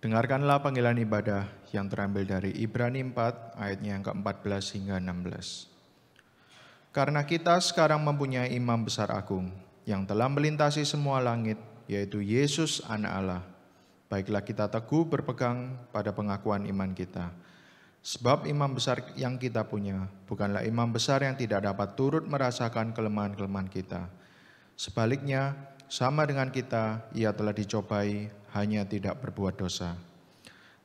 Dengarkanlah panggilan ibadah yang terambil dari Ibrani 4 ayatnya yang ke-14 hingga 16. Karena kita sekarang mempunyai imam besar agung yang telah melintasi semua langit, yaitu Yesus Anak Allah. Baiklah kita teguh berpegang pada pengakuan iman kita. Sebab imam besar yang kita punya bukanlah imam besar yang tidak dapat turut merasakan kelemahan-kelemahan kita. Sebaliknya, sama dengan kita, ia telah dicobai, hanya tidak berbuat dosa.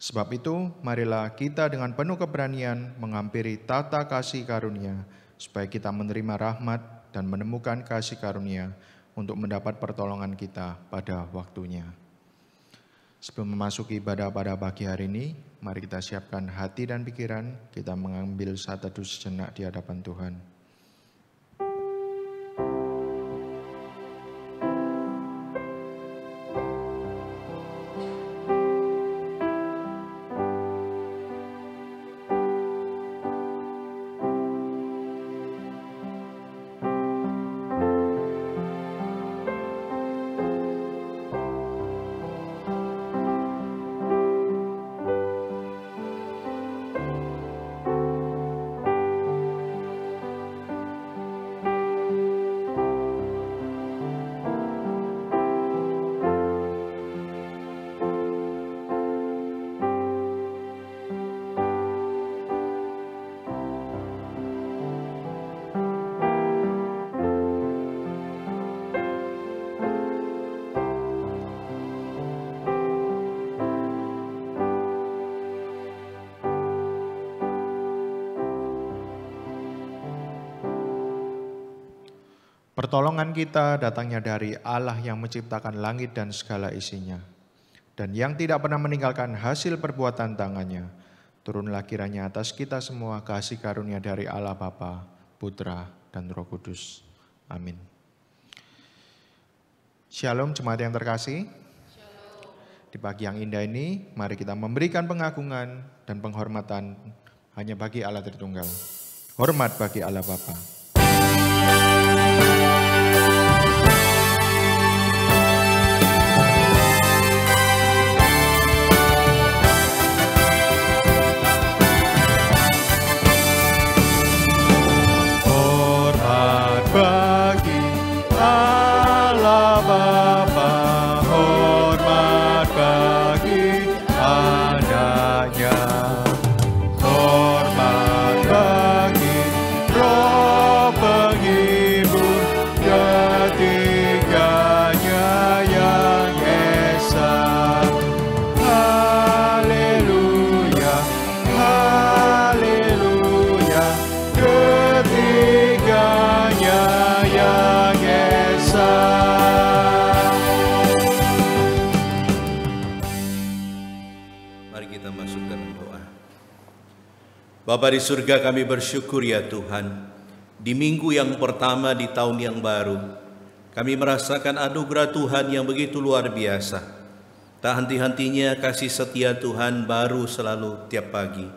Sebab itu, marilah kita dengan penuh keberanian menghampiri tata kasih karunia, supaya kita menerima rahmat dan menemukan kasih karunia untuk mendapat pertolongan kita pada waktunya. Sebelum memasuki ibadah pada pagi hari ini, mari kita siapkan hati dan pikiran, kita mengambil saat teduh sejenak di hadapan Tuhan. Pertolongan kita datangnya dari Allah yang menciptakan langit dan segala isinya, dan yang tidak pernah meninggalkan hasil perbuatan tangannya. Turunlah kiranya atas kita semua kasih karunia dari Allah Bapa, Putra, dan Roh Kudus. Amin. Shalom jemaat yang terkasih. Di pagi yang indah ini, mari kita memberikan pengagungan dan penghormatan hanya bagi Allah Tritunggal. Hormat bagi Allah Bapa. Bapa di surga, kami bersyukur ya Tuhan, di minggu yang pertama di tahun yang baru, kami merasakan anugerah Tuhan yang begitu luar biasa. Tak henti-hentinya kasih setia Tuhan baru selalu tiap pagi.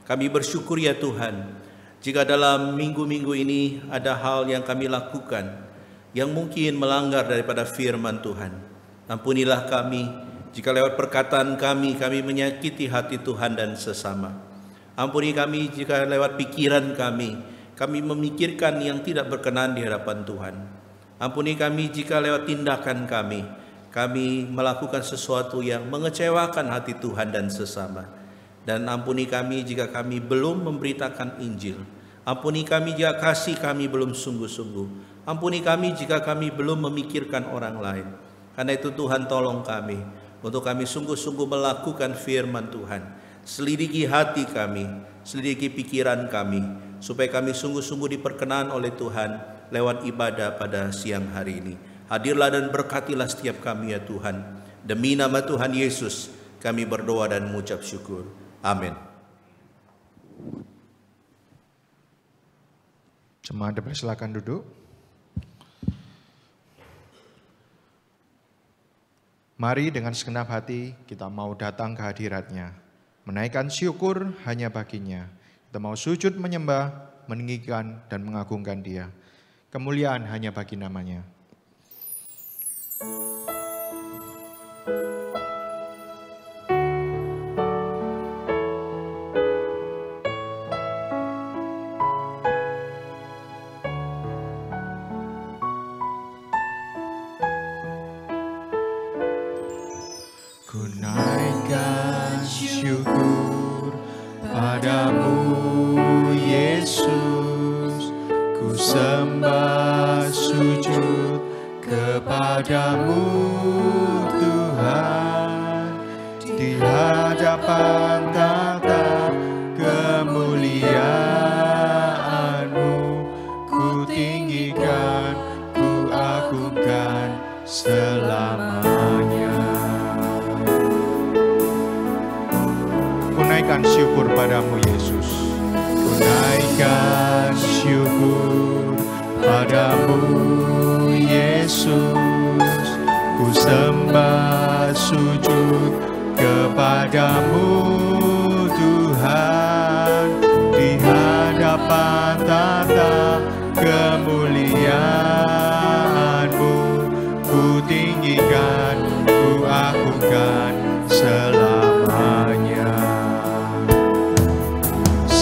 Kami bersyukur ya Tuhan, jika dalam minggu-minggu ini ada hal yang kami lakukan yang mungkin melanggar daripada firman Tuhan. Ampunilah kami jika lewat perkataan kami menyakiti hati Tuhan dan sesama. Ampuni kami jika lewat pikiran kami memikirkan yang tidak berkenan di hadapan Tuhan. Ampuni kami jika lewat tindakan kami melakukan sesuatu yang mengecewakan hati Tuhan dan sesama. Dan ampuni kami jika kami belum memberitakan Injil. Ampuni kami jika kasih kami belum sungguh-sungguh. Ampuni kami jika kami belum memikirkan orang lain. Karena itu Tuhan tolong kami untuk kami sungguh-sungguh melakukan firman Tuhan. Selidiki hati kami, selidiki pikiran kami, supaya kami sungguh-sungguh diperkenan oleh Tuhan lewat ibadah pada siang hari ini. Hadirlah dan berkatilah setiap kami ya Tuhan. Demi nama Tuhan Yesus, kami berdoa dan mengucap syukur. Amin. Jemaat dipersilakan duduk. Mari dengan segenap hati kita mau datang ke hadirat-Nya. Menaikkan syukur hanya baginya. Kita mau sujud menyembah, meninggikan dan mengagungkan Dia. Kemuliaan hanya bagi nama-Nya. Ku naikkan syukur padamu Yesus, ku sembah sujud kepadamu Tuhan, di hadapan tata kemuliaan-Mu, ku tinggikan, ku agungkan selamanya. Ku naikkan syukur padamu Yesus, ku naikkan syukur padamu Yesus, ku sembah sujud kepadamu Tuhan, di hadapan tata kemuliaan-Mu, ku tinggikan, ku agungkan selamanya.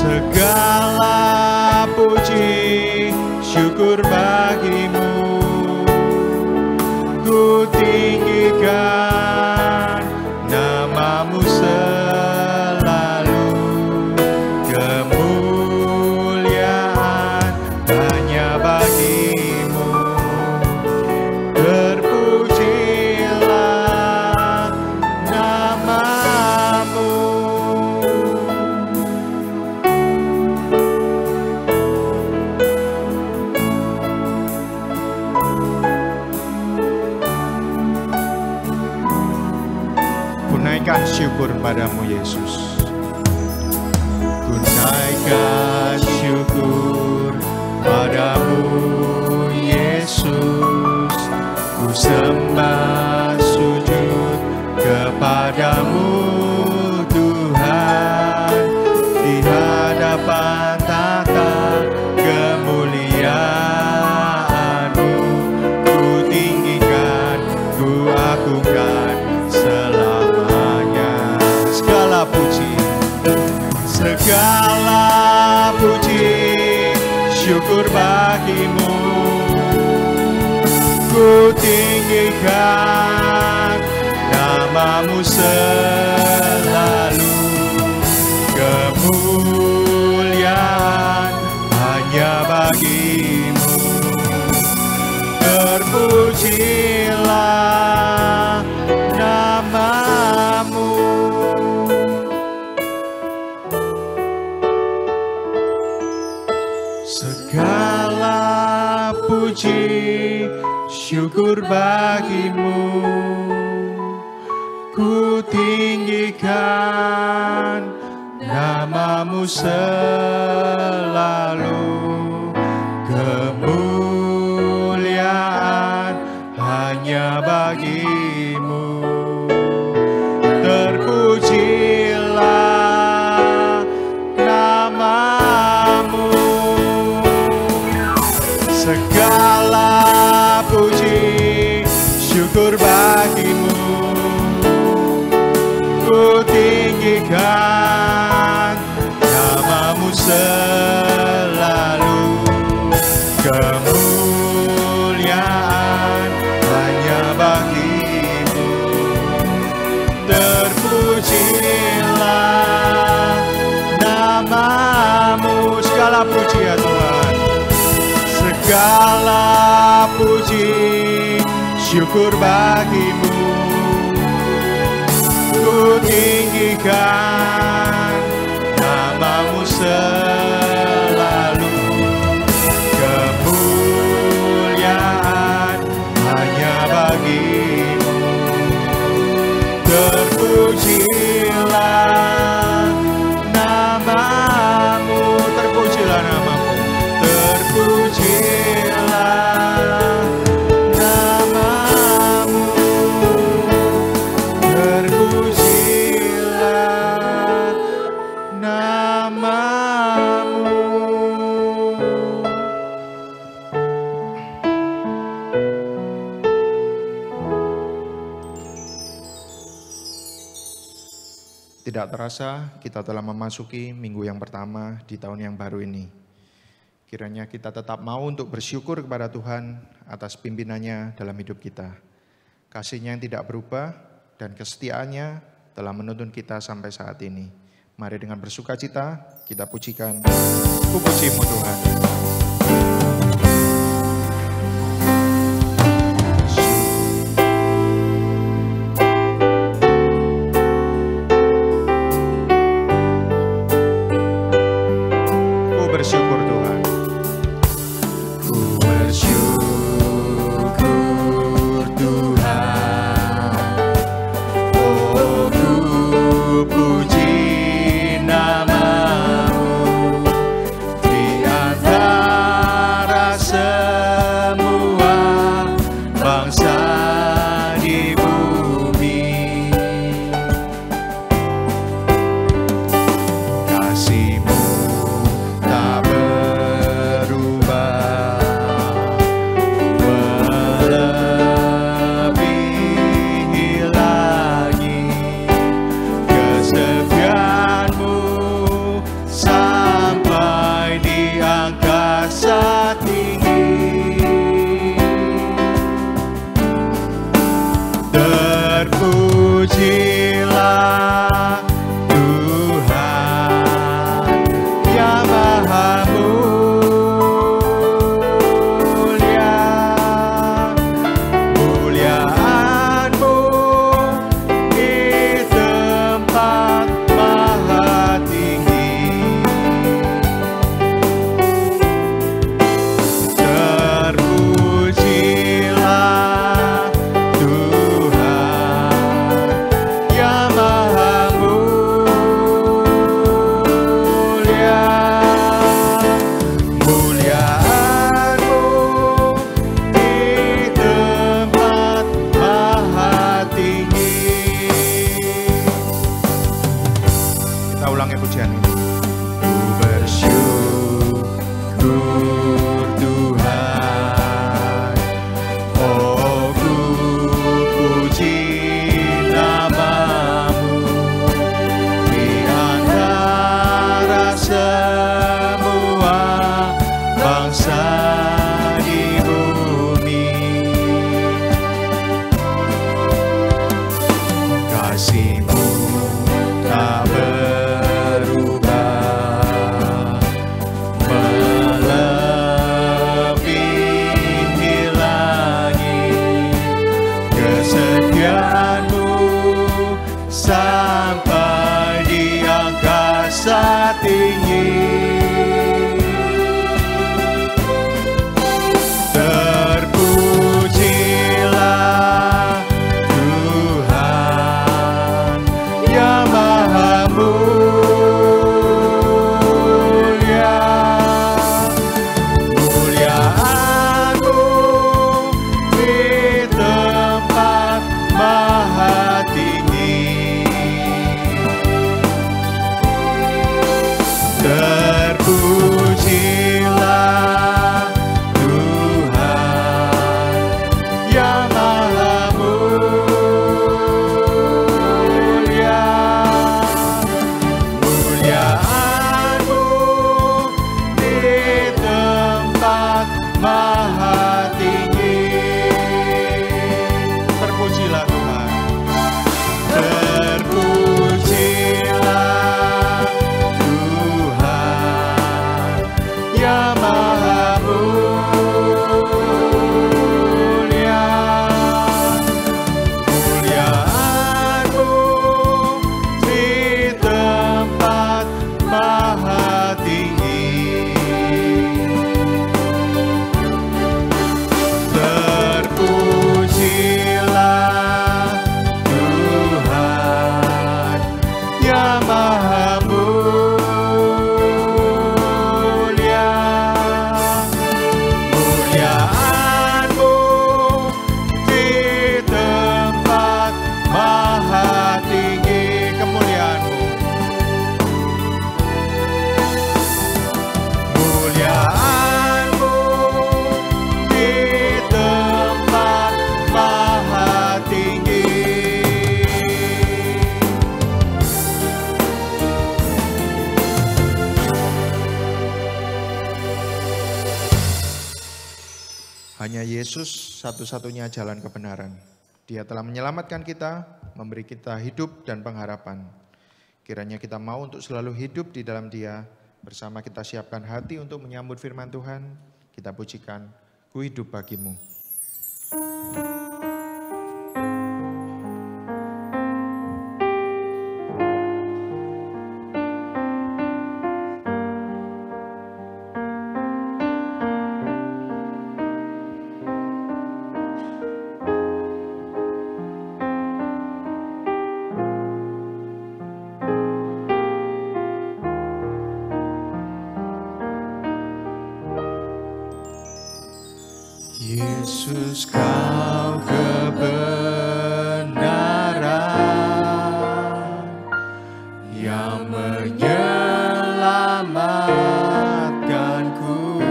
Segala puji syukur bagimu, ku tinggikan namamu selalu. Kemuliaan hanya bagimu, terpujilah namamu. Ku naikkan syukur padamu Yesus, ku naikkan syukur padamu Yesus, ku sembah sujud kepadamu Tuhan, di hadapan tata kemuliaan-Mu, ku tinggikan, ku agungkan selamanya. Segala puji syukur bagimu, ku tinggikan namamu selalu. Kemuliaan hanya bagimu, terpujilah namamu. Segala puji syukur bagimu, ku tinggikan namamu selalu. Kemuliaan hanya bagimu, terpujilah namamu. Segala puji syukur bagimu, ku tinggikan namamu selalu. Kemuliaan hanya bagimu, terpujilah namamu. Segala puji ya Tuhan, segala puji syukur bagimu, ku tinggikan namamu selalu. Kemuliaan hanya bagimu, terpujilah namamu, terpujilah namamu, terpujilah namamu, terpujilah namamu. Tidak terasa kita telah memasuki minggu yang pertama di tahun yang baru ini. Kiranya kita tetap mau untuk bersyukur kepada Tuhan atas pimpinannya dalam hidup kita. Kasih-Nya yang tidak berubah dan kesetiaannya telah menuntun kita sampai saat ini. Mari dengan bersukacita kita pujikan. Ku pujimu Tuhan. Ku bersyukur Tuhan. Ku bersyukur Tuhan. Oh, ku puji nama-Mu di antara semua bangsa di bumi. Kasih-Mu tak berubah, melebihi lagi kesetiaan-Mu sampai di angkasa tinggi. Terpujilah Tuhan yang Maha Mulia. Muliaan-Mu di tempat maha tinggi. Terpujilah Tuhan yang Maha Mulia. Muliaan-Mu di tempat maha tinggi. Kita ulangi pujian ini. Ku bersyukur Tuhan. Oh, ku puji nama-Mu di antara semua bangsa di bumi. Kasih-Mu tak berubah, melebihi lagi kesetiaan-Mu sampai di angkasa tinggi. Terpujilah Tuhan yang Maha Mulia. Muliaan-Mu di tempat maha tinggi. Terpujilah Tuhan yang Maha Mulia. Muliaan-Mu di tempat maha tinggi. Terpujilah Tuhan. Terpujilah Tuhan yang Maha Mulia. Muliaan-Mu di tempat maha tinggi. Terpujilah Tuhan yang Maha Mulia. Muliaan-Mu di tempat maha tinggi. Kemuliaan-Mu. Muliaan-Mu di tempat maha tinggi. Hanya Yesus satu-satunya jalan kebenaran. Dia telah menyelamatkan kita memberi kita hidup dan pengharapan. Kiranya kita mau untuk selalu hidup di dalam Dia. Bersama kita siapkan hati untuk menyambut firman Tuhan. Kita pujikan, Ku hidup bagimu. Yesus, Kau kebenaran yang menyelamatkanku.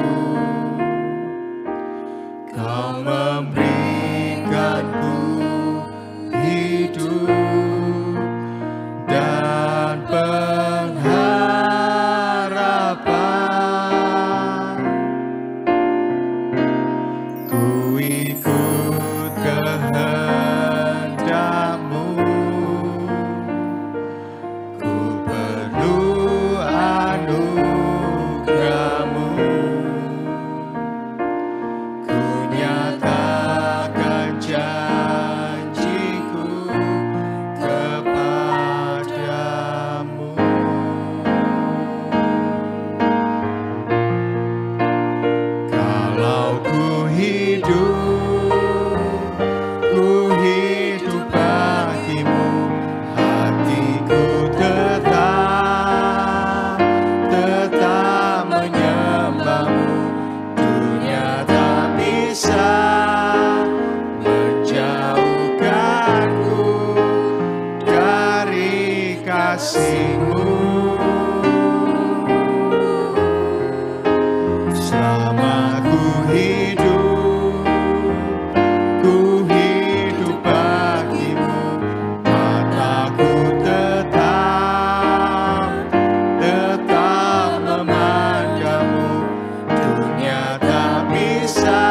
Kau memberikanku hidup dan pengharapan. Ku ikut kehendak-Mu, ku perlu anugerah-Mu. Ku nyatakan janjiku kepadamu. Kalau ku hidup bagimu, hatiku tetap menyembah-Mu. Dunia tak bisa menjauhkanku dari kasih-Mu. Selama ku hidup bagimu, mataku tetap memandang-Mu. Dunia tak bisa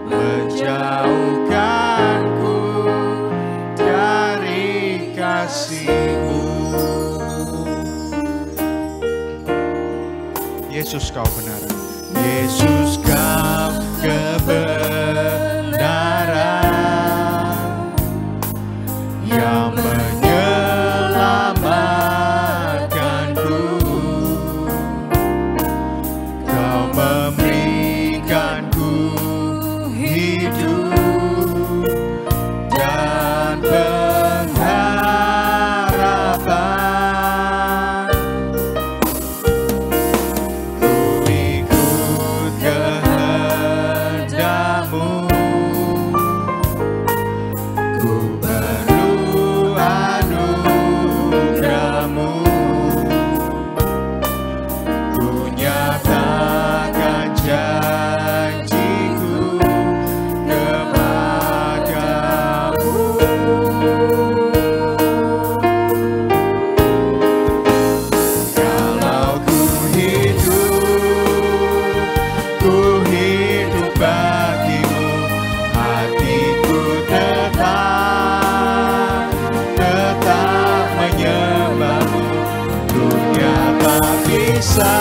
menjauhkanku dari kasih-Mu. Yesus, Kau benar. Yesus, Kau kebenaran yang menyelamatkanku. Kau memberikanku hidup dan pengharapan. Ku ikut kehendak-Mu, ku perlu anugerah-Mu. Ku nyatakan janjiku kepadamu. Kalau ku hidup bagimu, hatiku tetap menyembah-Mu. Dunia tak bisa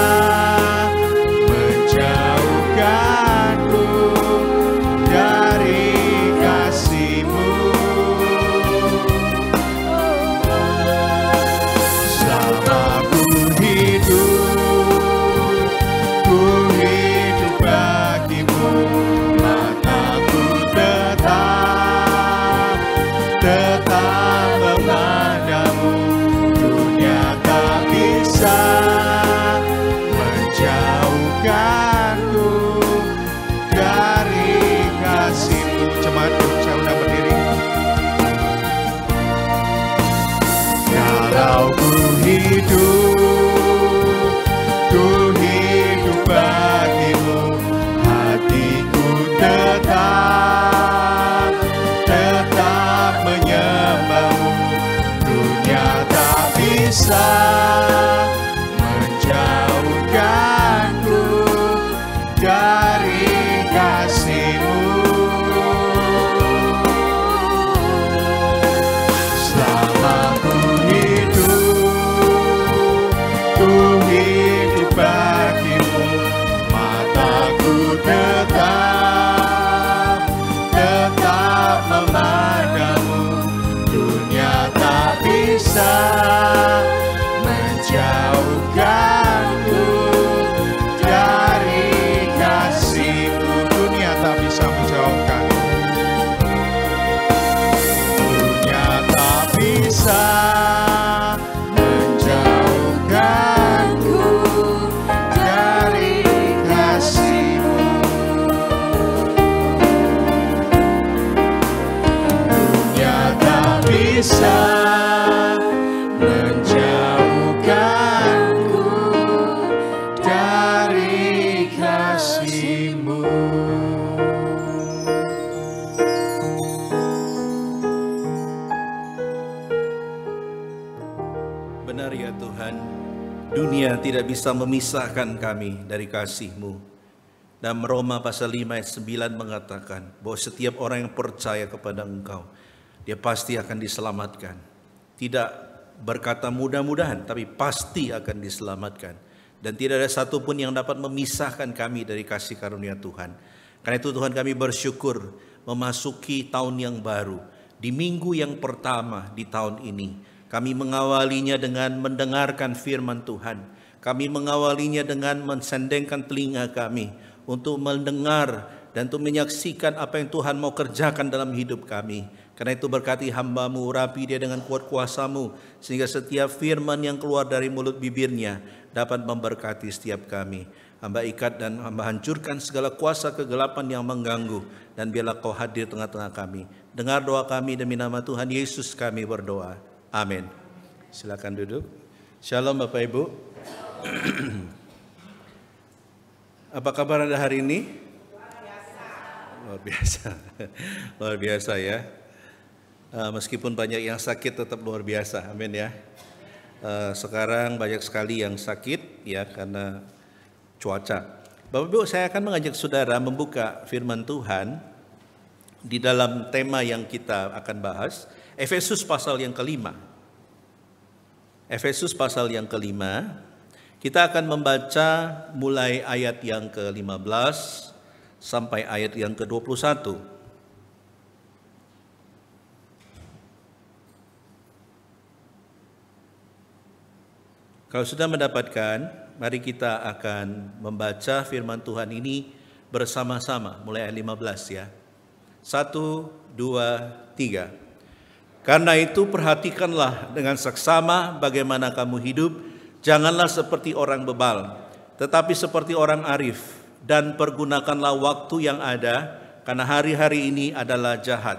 menjauhkanku dari kasih-Mu. Selama ku hidup bagimu, mataku tetap memandang-Mu. Dunia tak bisa menjauhkanku dari kasih-Mu. Jemaat, saya undang berdiri. Kalau ku hidup bagimu, hatiku tetap menyembah-Mu. Dunia tak bisa menjauhkanku dari kasih-Mu. bisa menjauhkanku dari kasih-Mu. Benar ya Tuhan, dunia tidak bisa memisahkan kami dari kasih-Mu. Dan Roma pasal 5 ayat 9 mengatakan bahwa setiap orang yang percaya kepada Engkau, dia pasti akan diselamatkan. Tidak berkata mudah-mudahan, tapi pasti akan diselamatkan. Dan tidak ada satupun yang dapat memisahkan kami dari kasih karunia Tuhan. Karena itu Tuhan, kami bersyukur memasuki tahun yang baru. Di minggu yang pertama di tahun ini, kami mengawalinya dengan mendengarkan firman Tuhan. Kami mengawalinya dengan mensendengkan telinga kami untuk mendengar dan untuk menyaksikan apa yang Tuhan mau kerjakan dalam hidup kami. Karena itu berkati hamba-Mu, urapi dia dengan kuat kuasa-Mu, sehingga setiap firman yang keluar dari mulut bibirnya dapat memberkati setiap kami. Hamba ikat dan hamba hancurkan segala kuasa kegelapan yang mengganggu, dan biarlah Kau hadir tengah-tengah kami. Dengar doa kami demi nama Tuhan Yesus kami berdoa. Amin. Silakan duduk. Shalom Bapak Ibu. Apa kabar Anda hari ini? Luar biasa. Luar biasa ya. Meskipun banyak yang sakit tetap luar biasa. Amin ya. Sekarang banyak sekali yang sakit ya karena cuaca. Bapak Ibu, saya akan mengajak saudara membuka firman Tuhan di dalam tema yang kita akan bahas, Efesus pasal yang kelima. Efesus pasal yang kelima. Kita akan membaca mulai ayat yang ke-15 sampai ayat yang ke-21. Kalau sudah mendapatkan, mari kita akan membaca firman Tuhan ini bersama-sama mulai ayat 15 ya. 1, 2, 3. Karena itu perhatikanlah dengan seksama bagaimana kamu hidup. Janganlah seperti orang bebal, tetapi seperti orang arif, dan pergunakanlah waktu yang ada, karena hari-hari ini adalah jahat.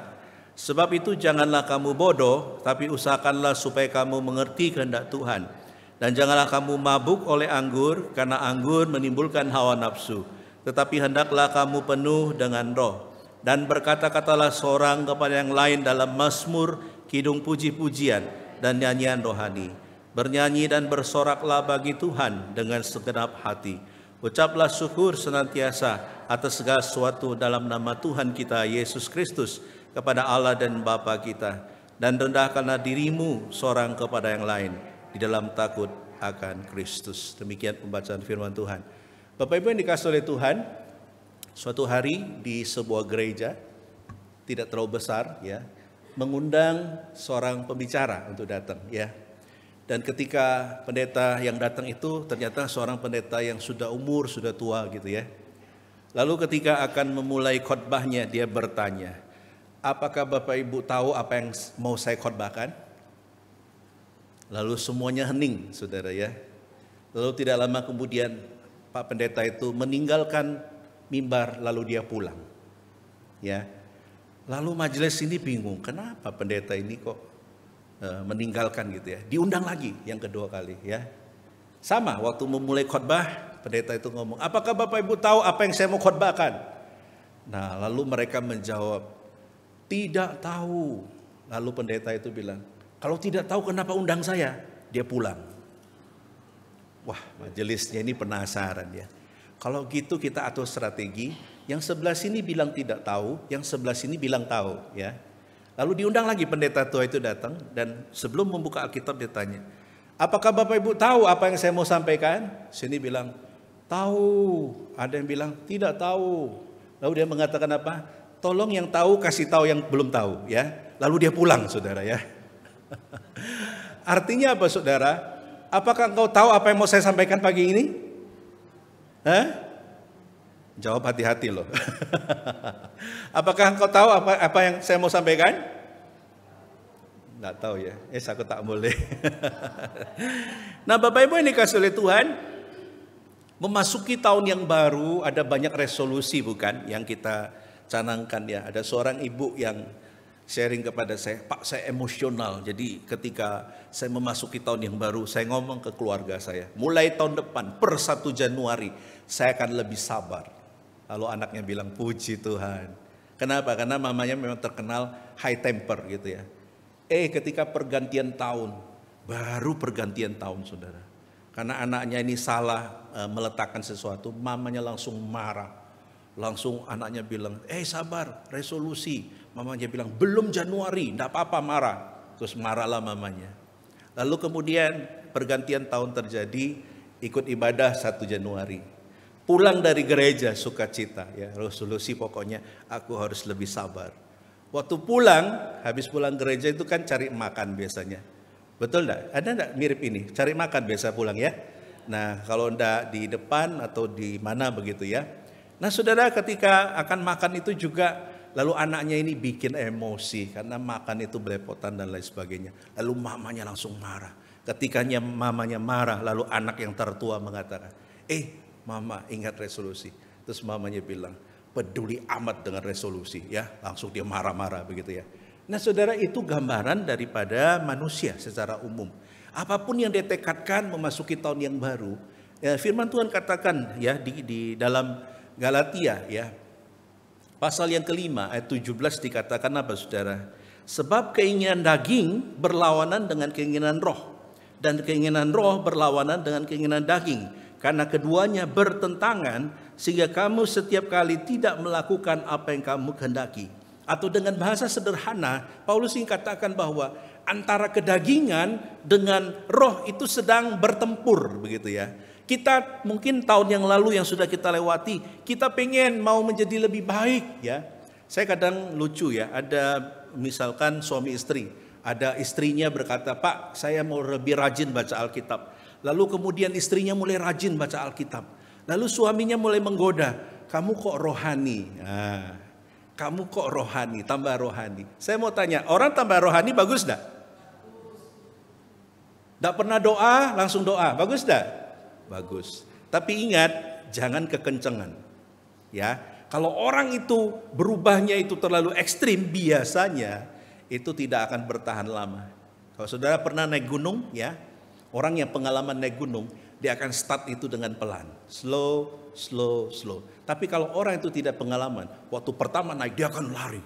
Sebab itu janganlah kamu bodoh, tapi usahakanlah supaya kamu mengerti kehendak Tuhan. Dan janganlah kamu mabuk oleh anggur, karena anggur menimbulkan hawa nafsu. Tetapi hendaklah kamu penuh dengan roh. Dan berkata-katalah seorang kepada yang lain dalam mazmur, kidung puji-pujian, dan nyanyian rohani. Bernyanyi dan bersoraklah bagi Tuhan dengan segenap hati. Ucaplah syukur senantiasa atas segala sesuatu dalam nama Tuhan kita Yesus Kristus kepada Allah dan Bapa kita. Dan rendahkanlah dirimu seorang kepada yang lain di dalam takut akan Kristus. Demikian pembacaan firman Tuhan. Bapak Ibu yang dikasihi oleh Tuhan, suatu hari di sebuah gereja tidak terlalu besar ya, mengundang seorang pembicara untuk datang ya. Dan ketika pendeta yang datang itu ternyata seorang pendeta yang sudah umur, sudah tua gitu ya. Lalu ketika akan memulai khotbahnya, dia bertanya, apakah Bapak Ibu tahu apa yang mau saya khotbahkan? Lalu semuanya hening saudara ya. Lalu tidak lama kemudian Pak Pendeta itu meninggalkan mimbar lalu dia pulang. Ya. Lalu majelis ini bingung, kenapa pendeta ini kok meninggalkan gitu ya. Diundang lagi yang kedua kali ya. Sama waktu memulai khotbah, pendeta itu ngomong, apakah Bapak Ibu tahu apa yang saya mau khotbahkan? Nah lalu mereka menjawab, tidak tahu. Lalu pendeta itu bilang, kalau tidak tahu kenapa undang saya? Dia pulang. Wah majelisnya ini penasaran ya. Kalau gitu kita atur strategi, yang sebelah sini bilang tidak tahu, yang sebelah sini bilang tahu ya. Lalu diundang lagi pendeta tua itu datang dan sebelum membuka Alkitab dia tanya, apakah Bapak Ibu tahu apa yang saya mau sampaikan? Sini bilang, tahu. Ada yang bilang, tidak tahu. Lalu dia mengatakan apa? Tolong yang tahu kasih tahu yang belum tahu ya. Lalu dia pulang saudara ya. Artinya apa saudara? Apakah engkau tahu apa yang mau saya sampaikan pagi ini? Jawab hati-hati loh. Apakah engkau tahu apa yang saya mau sampaikan? Nggak tahu ya. Aku tak boleh. Nah Bapak Ibu yang dikasihi oleh Tuhan, memasuki tahun yang baru ada banyak resolusi bukan yang kita canangkan ya. Ada seorang ibu yang sharing kepada saya, Pak, saya emosional. Jadi ketika saya memasuki tahun yang baru, saya ngomong ke keluarga saya, mulai tahun depan per 1 Januari saya akan lebih sabar. Lalu anaknya bilang, puji Tuhan. Kenapa? Karena mamanya memang terkenal high temper gitu ya. Ketika pergantian tahun, baru pergantian tahun saudara, karena anaknya ini salah meletakkan sesuatu, mamanya langsung marah. Langsung anaknya bilang, sabar, resolusi. Mamanya bilang, belum Januari, enggak apa-apa marah. Terus marahlah mamanya. Lalu kemudian pergantian tahun terjadi, ikut ibadah 1 Januari. Pulang dari gereja sukacita, ya, resolusi pokoknya aku harus lebih sabar. Waktu pulang, habis pulang gereja itu kan cari makan biasanya. Betul enggak? Ada enggak mirip ini? Cari makan biasa pulang ya. Nah, kalau enggak di depan atau di mana begitu ya. Nah, saudara, ketika akan makan itu juga lalu anaknya ini bikin emosi karena makan itu belepotan dan lain sebagainya. Lalu mamanya langsung marah. Ketika mamanya marah, lalu anak yang tertua mengatakan, mama ingat resolusi. Terus mamanya bilang, peduli amat dengan resolusi ya. Langsung dia marah-marah begitu ya. Nah, saudara, itu gambaran daripada manusia secara umum. Apapun yang ditekadkan memasuki tahun yang baru, ya, firman Tuhan katakan ya di dalam Galatia ya, pasal yang kelima ayat 17 dikatakan apa saudara? Sebab keinginan daging berlawanan dengan keinginan roh, dan keinginan roh berlawanan dengan keinginan daging. Karena keduanya bertentangan, sehingga kamu setiap kali tidak melakukan apa yang kamu kehendaki. Atau dengan bahasa sederhana, Paulus ingin katakan bahwa antara kedagingan dengan roh itu sedang bertempur begitu ya. Kita mungkin tahun yang lalu yang sudah kita lewati, kita pengen mau menjadi lebih baik ya. Saya kadang lucu ya, ada misalkan suami istri, ada istrinya berkata, Pak, saya mau lebih rajin baca Alkitab. Lalu kemudian istrinya mulai rajin baca Alkitab. Lalu suaminya mulai menggoda, kamu kok rohani? Kamu kok rohani, tambah rohani. Saya mau tanya, orang tambah rohani bagus enggak? Enggak pernah doa, langsung doa, bagus enggak? Bagus. Tapi ingat, jangan kekencengan. Ya, kalau orang itu berubahnya itu terlalu ekstrim, biasanya itu tidak akan bertahan lama. Kalau saudara pernah naik gunung, ya, orang yang pengalaman naik gunung, dia akan start itu dengan pelan, slow. Tapi kalau orang itu tidak pengalaman, waktu pertama naik dia akan lari.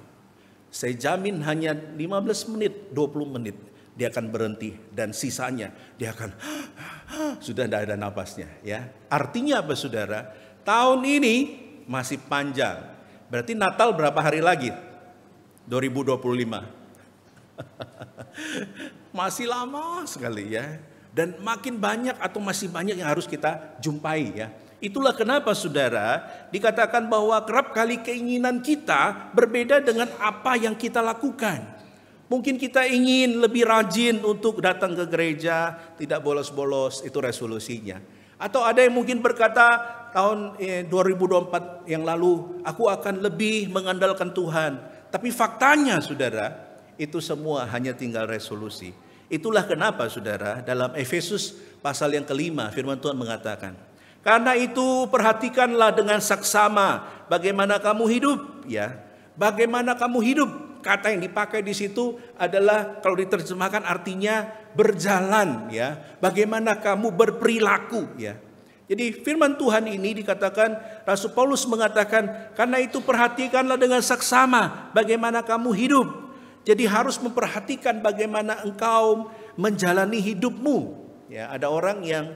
Saya jamin hanya 15 menit, 20 menit dia akan berhenti, dan sisanya dia akan sudah tidak ada napasnya ya. Artinya apa saudara? Tahun ini masih panjang. Berarti Natal berapa hari lagi? 2025. Masih lama sekali ya. Dan makin banyak atau masih banyak yang harus kita jumpai ya. Itulah kenapa saudara dikatakan bahwa kerap kali keinginan kita berbeda dengan apa yang kita lakukan. Mungkin kita ingin lebih rajin untuk datang ke gereja, tidak bolos-bolos, itu resolusinya. Atau ada yang mungkin berkata tahun 2024 yang lalu, aku akan lebih mengandalkan Tuhan. Tapi faktanya saudara, itu semua hanya tinggal resolusi. Itulah kenapa saudara, dalam Efesus pasal yang kelima, firman Tuhan mengatakan, karena itu perhatikanlah dengan saksama bagaimana kamu hidup, ya. Bagaimana kamu hidup? Kata yang dipakai di situ adalah kalau diterjemahkan artinya berjalan ya. Bagaimana kamu berperilaku ya. Jadi firman Tuhan ini dikatakan Rasul Paulus mengatakan karena itu perhatikanlah dengan saksama bagaimana kamu hidup. Jadi harus memperhatikan bagaimana engkau menjalani hidupmu. Ya, ada orang yang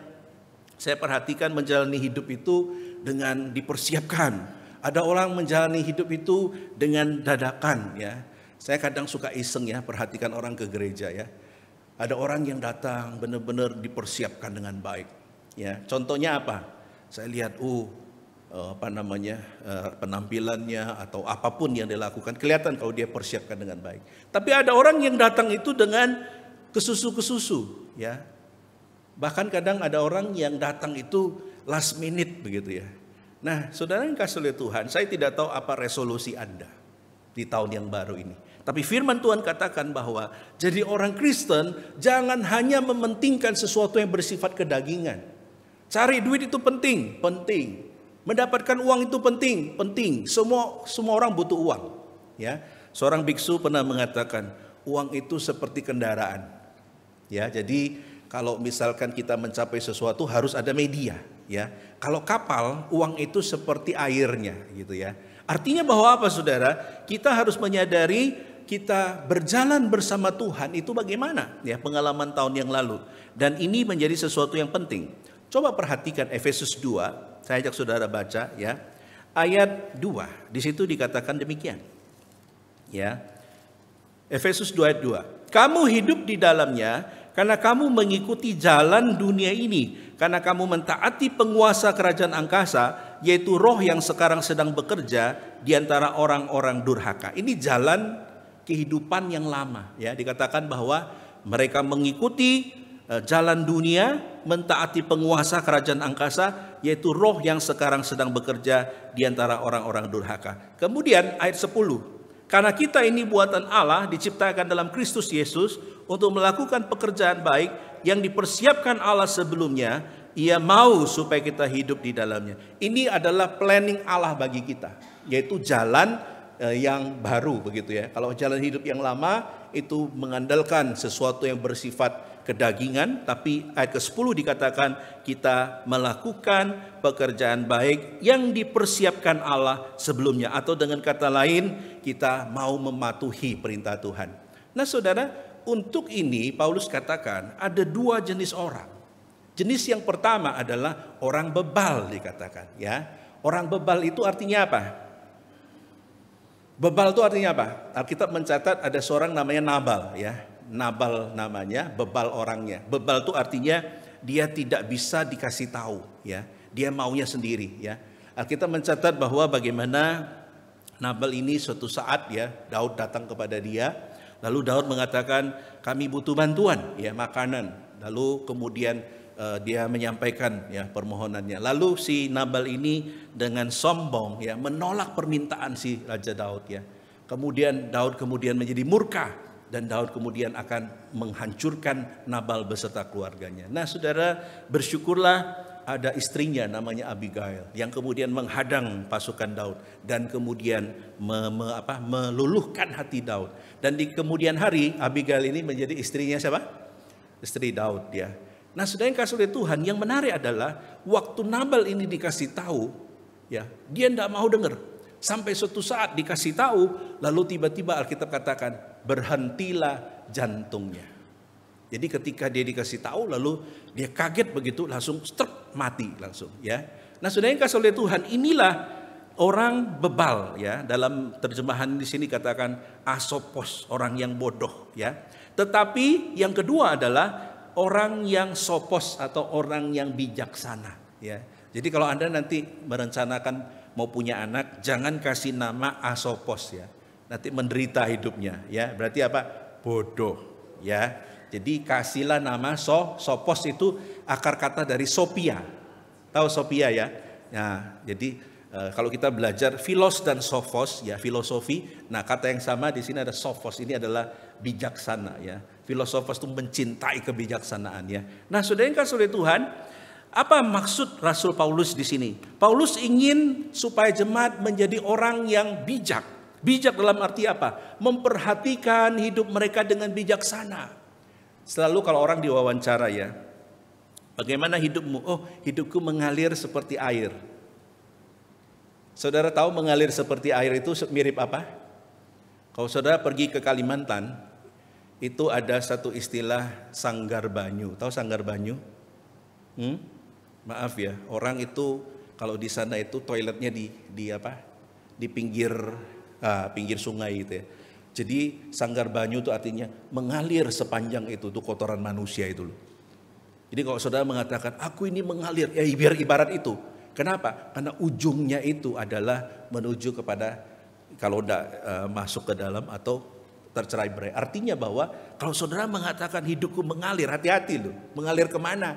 saya perhatikan menjalani hidup itu dengan dipersiapkan. Ada orang menjalani hidup itu dengan dadakan ya. Saya kadang suka iseng ya perhatikan orang ke gereja ya. Ada orang yang datang benar-benar dipersiapkan dengan baik. Ya, contohnya apa? Saya lihat penampilannya atau apapun yang dilakukan kelihatan kalau dia persiapkan dengan baik. Tapi ada orang yang datang itu dengan kesusu ya. Bahkan kadang ada orang yang datang itu last minute begitu ya. Nah, saudara yang kasih oleh Tuhan, saya tidak tahu apa resolusi Anda di tahun yang baru ini. Tapi firman Tuhan katakan bahwa jadi orang Kristen jangan hanya mementingkan sesuatu yang bersifat kedagingan. Cari duit itu penting. Mendapatkan uang itu penting. Semua orang butuh uang, ya. Seorang biksu pernah mengatakan, uang itu seperti kendaraan. Ya, jadi kalau misalkan kita mencapai sesuatu harus ada media, ya. Kalau kapal, uang itu seperti airnya, gitu ya. Artinya bahwa apa, Saudara? Kita harus menyadari kita berjalan bersama Tuhan itu bagaimana, ya, pengalaman tahun yang lalu. Dan ini menjadi sesuatu yang penting. Coba perhatikan Efesus 2, saya ajak Saudara baca, ya. Ayat 2, di situ dikatakan demikian. Ya. Efesus 2 ayat 2. Kamu hidup di dalamnya karena kamu mengikuti jalan dunia ini, karena kamu mentaati penguasa kerajaan angkasa, yaitu roh yang sekarang sedang bekerja di antara orang-orang durhaka. Ini jalan kehidupan yang lama, ya. Dikatakan bahwa mereka mengikuti jalan dunia, mentaati penguasa kerajaan angkasa, yaitu roh yang sekarang sedang bekerja di antara orang-orang durhaka. Kemudian ayat 10. Karena kita ini buatan Allah, diciptakan dalam Kristus Yesus untuk melakukan pekerjaan baik yang dipersiapkan Allah sebelumnya, Ia mau supaya kita hidup di dalamnya. Ini adalah planning Allah bagi kita, yaitu jalan yang baru, begitu ya. Kalau jalan hidup yang lama itu mengandalkan sesuatu yang bersifat kedagingan, tapi ayat ke-10 dikatakan kita melakukan pekerjaan baik yang dipersiapkan Allah sebelumnya, atau dengan kata lain kita mau mematuhi perintah Tuhan. Nah, Saudara, untuk ini Paulus katakan ada dua jenis orang. Jenis yang pertama adalah orang bebal, dikatakan, ya. Orang bebal itu artinya apa? Bebal itu artinya apa? Alkitab mencatat ada seorang namanya Nabal, ya. Nabal namanya, bebal orangnya. Bebal itu artinya dia tidak bisa dikasih tahu, ya. Dia maunya sendiri, ya. Alkitab mencatat bahwa bagaimana Nabal ini suatu saat, ya, Daud datang kepada dia, lalu Daud mengatakan kami butuh bantuan, ya, makanan. Lalu kemudian dia menyampaikan, ya, permohonannya. Lalu si Nabal ini dengan sombong, ya, menolak permintaan si Raja Daud, ya. Kemudian Daud kemudian menjadi murka. Dan Daud kemudian akan menghancurkan Nabal beserta keluarganya. Nah, Saudara, bersyukurlah ada istrinya namanya Abigail yang kemudian menghadang pasukan Daud dan kemudian meluluhkan hati Daud. Dan di kemudian hari Abigail ini menjadi istrinya siapa? Istri Daud, ya. Nah, Saudara yang kasih oleh Tuhan, yang menarik adalah waktu Nabal ini dikasih tahu, ya, dia tidak mau dengar. Sampai suatu saat dikasih tahu, lalu tiba-tiba Alkitab katakan berhentilah jantungnya. Jadi ketika dia dikasih tahu, lalu dia kaget begitu, langsung mati langsung, ya. Nah, Saudara yang kasih oleh Tuhan, inilah orang bebal, ya. Dalam terjemahan di sini katakan asopos, orang yang bodoh, ya. Tetapi yang kedua adalah orang yang sopos atau orang yang bijaksana, ya. Jadi kalau Anda nanti merencanakan mau punya anak, jangan kasih nama asopos, ya. Nanti menderita hidupnya, ya. Berarti apa? Bodoh, ya. Jadi kasihlah nama sopos, itu akar kata dari Sophia. Tahu Sophia, ya? Nah, jadi kalau kita belajar filos dan sophos, ya, filosofi. Nah, kata yang sama di sini ada sophos, ini adalah bijaksana, ya. Filosofos itu mencintai kebijaksanaan, ya. Nah, Saudara yang kasih oleh Tuhan, apa maksud Rasul Paulus di sini? Paulus ingin supaya jemaat menjadi orang yang bijak. Bijak dalam arti apa? Memperhatikan hidup mereka dengan bijaksana. Selalu kalau orang diwawancara, ya, bagaimana hidupmu? Oh, hidupku mengalir seperti air. Saudara tahu mengalir seperti air itu mirip apa? Kalau saudara pergi ke Kalimantan, itu ada satu istilah sanggar banyu. Tahu sanggar banyu? Maaf, ya, orang itu kalau di sana itu toiletnya di pinggir sungai gitu, ya. Jadi sanggar banyu itu artinya mengalir sepanjang itu kotoran manusia itu loh. Jadi kalau saudara mengatakan aku ini mengalir, ya biar ibarat itu. Kenapa? Karena ujungnya itu adalah menuju kepada kalau tidak masuk ke dalam atau tercerai-berai. Artinya bahwa kalau saudara mengatakan hidupku mengalir, hati-hati loh. Mengalir kemana?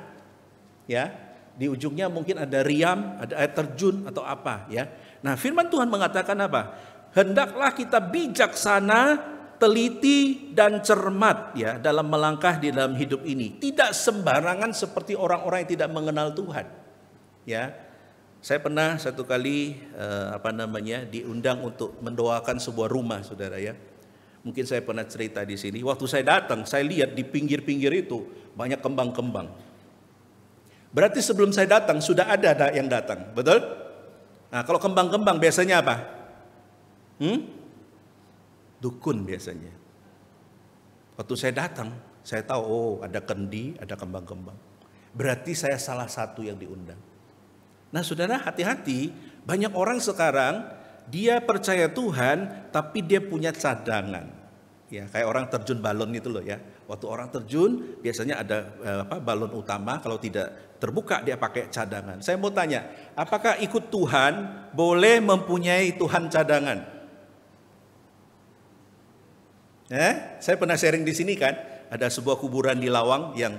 Ya. Di ujungnya mungkin ada riam, ada air terjun atau apa, ya. Nah, firman Tuhan mengatakan apa? Hendaklah kita bijaksana, teliti dan cermat, ya, dalam melangkah di dalam hidup ini. Tidak sembarangan seperti orang-orang yang tidak mengenal Tuhan. Ya. Saya pernah satu kali diundang untuk mendoakan sebuah rumah, Saudara, ya. Mungkin saya pernah cerita di sini. Waktu saya datang, saya lihat di pinggir-pinggir itu banyak kembang-kembang. Berarti sebelum saya datang sudah ada yang datang, betul? Nah, kalau kembang-kembang biasanya apa? Dukun biasanya. Waktu saya datang, saya tahu oh ada kendi, ada kembang-kembang. Berarti saya salah satu yang diundang. Nah, saudara, hati-hati. Banyak orang sekarang dia percaya Tuhan, tapi dia punya cadangan. Ya, kayak orang terjun balon itu loh ya. Waktu orang terjun biasanya ada balon utama, kalau tidak terbuka dia pakai cadangan. Saya mau tanya, apakah ikut Tuhan boleh mempunyai Tuhan cadangan? Saya pernah sharing di sini kan, ada sebuah kuburan di Lawang yang